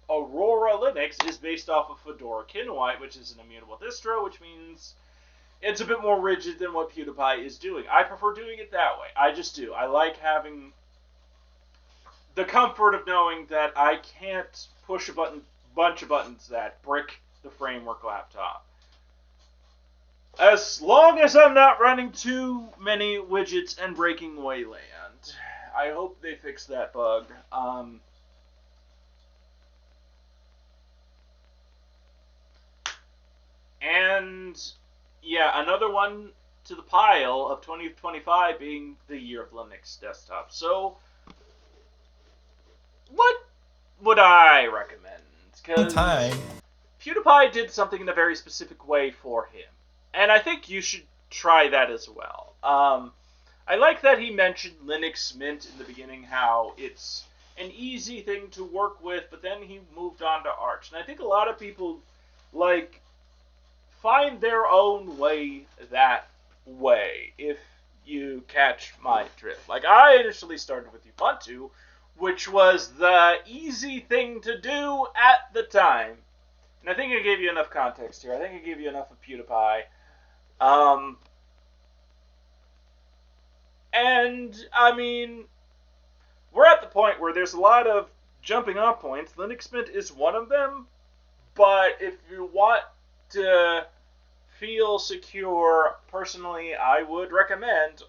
A: Aurora Linux is based off of Fedora Kinoite, which is an immutable distro, which means it's a bit more rigid than what PewDiePie is doing. I prefer doing it that way. I just do. I like having the comfort of knowing that I can't push a bunch of buttons that brick the framework laptop. As long as I'm not running too many widgets and breaking Wayland. I hope they fix that bug. And yeah, another one to the pile of 2025 being the year of Linux desktop. So, what would I recommend? Because PewDiePie did something in a very specific way for him. And I think you should try that as well. I like that he mentioned Linux Mint in the beginning, how it's an easy thing to work with, but then he moved on to Arch. And I think a lot of people, like, find their own way that way, if you catch my drift. Like, I initially started with Ubuntu, which was the easy thing to do at the time. And I think I gave you enough context here. I think I gave you enough of PewDiePie. And, I mean, we're at the point where there's a lot of jumping off points. Linux Mint is one of them, but if you want to feel secure, personally, I would recommend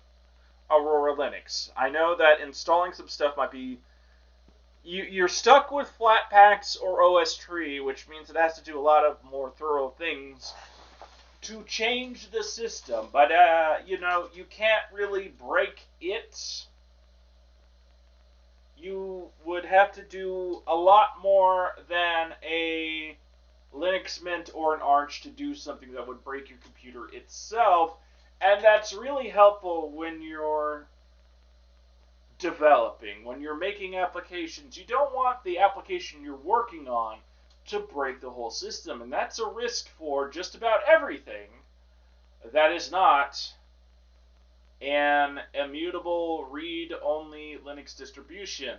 A: Aurora Linux. I know that installing some stuff might be... You're stuck with Flatpaks or OS Tree, which means it has to do a lot of more thorough things to change the system, but, you know, you can't really break it. You would have to do a lot more than a Linux Mint or an Arch to do something that would break your computer itself, and that's really helpful when you're developing, when you're making applications. You don't want the application you're working on to break the whole system, and that's a risk for just about everything that is not an immutable read-only Linux distribution.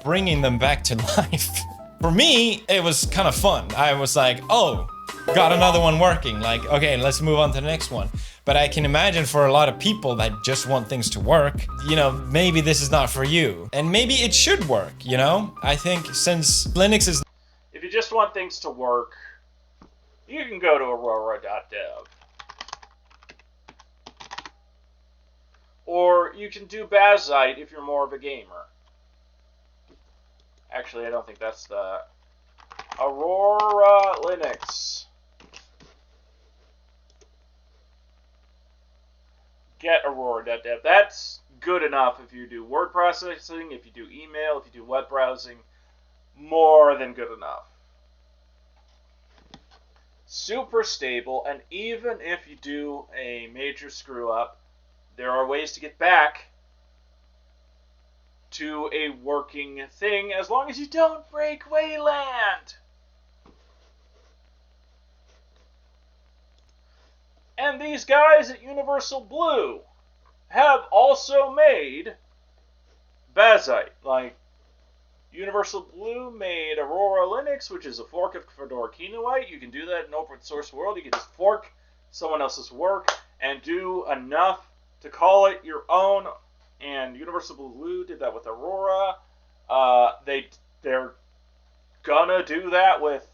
C: Bringing them back to life. For me, it was kind of fun. I was like, oh, got another one working. Like, okay, let's move on to the next one. But I can imagine for a lot of people that just want things to work, you know, maybe this is not for you. And maybe it should work, you know? I think since Linux is...
A: If you just want things to work, you can go to aurora.dev. Or you can do Bazite if you're more of a gamer. Actually, I don't think that's the Aurora Linux. Get aurora.dev. That's good enough if you do word processing, if you do email, if you do web browsing. More than good enough. Super stable, and even if you do a major screw up, there are ways to get back to a working thing as long as you don't break Wayland. And these guys at Universal Blue have also made Bazite. Like, Universal Blue made Aurora Linux, which is a fork of Fedora Kinoite. You can do that in open source world. You can just fork someone else's work and do enough to call it your own. And Universal Blue did that with Aurora. They're gonna do that with.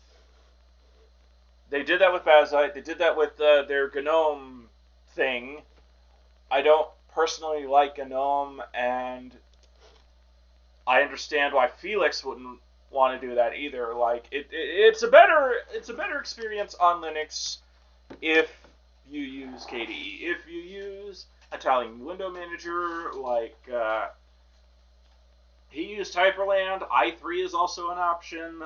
A: They did that with Bazite. They did that with their GNOME thing. I don't personally like GNOME, and I understand why Felix wouldn't want to do that either. Like it's a better experience on Linux if you use KDE. If you use Italian window manager, like he used Hyperland. i3 is also an option.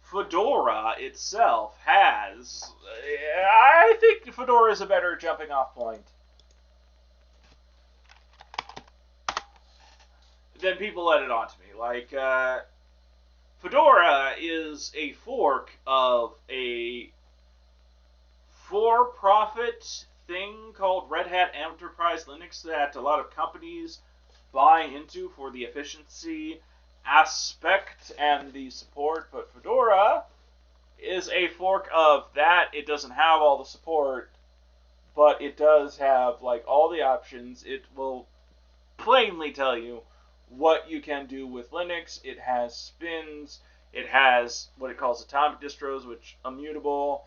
A: Fedora itself has. I think Fedora is a better jumping off point than people let it on to me. Like, Fedora is a fork of a for-profit thing called Red Hat Enterprise Linux that a lot of companies buy into for the efficiency aspect and the support, but Fedora is a fork of that. It doesn't have all the support, but it does have like all the options. It will plainly tell you what you can do with Linux. It has spins. It has what it calls atomic distros, which immutable,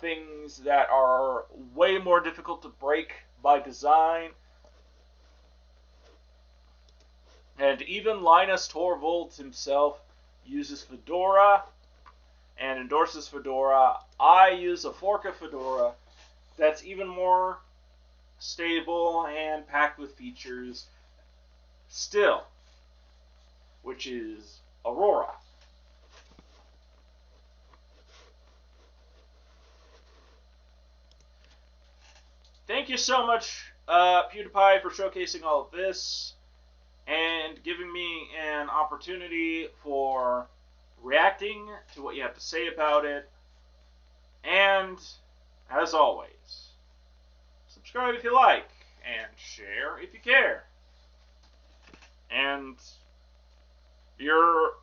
A: things that are way more difficult to break by design. And even Linus Torvalds himself uses Fedora and endorses Fedora. I use a fork of Fedora that's even more stable and packed with features still, which is Aurora. Thank you so much, PewDiePie, for showcasing all of this and giving me an opportunity for reacting to what you have to say about it. And, as always, subscribe if you like, and share if you care. And you're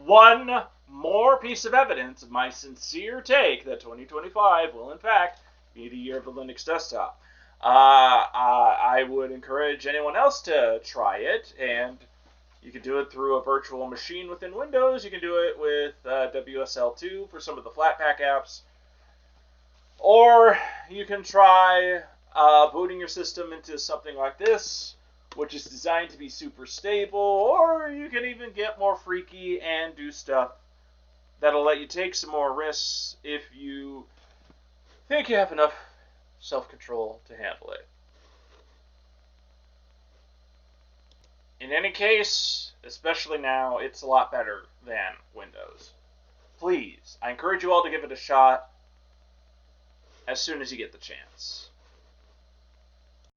A: one more piece of evidence of my sincere take that 2025 will, in fact, be the year of the Linux desktop. I would encourage anyone else to try it, and you can do it through a virtual machine within Windows. You can do it with WSL2 for some of the Flatpak apps, or you can try booting your system into something like this, which is designed to be super stable, or you can even get more freaky and do stuff that'll let you take some more risks if you think you have enough self-control to handle it. In any case, especially now, it's a lot better than Windows. Please, I encourage you all to give it a shot as soon as you get the chance.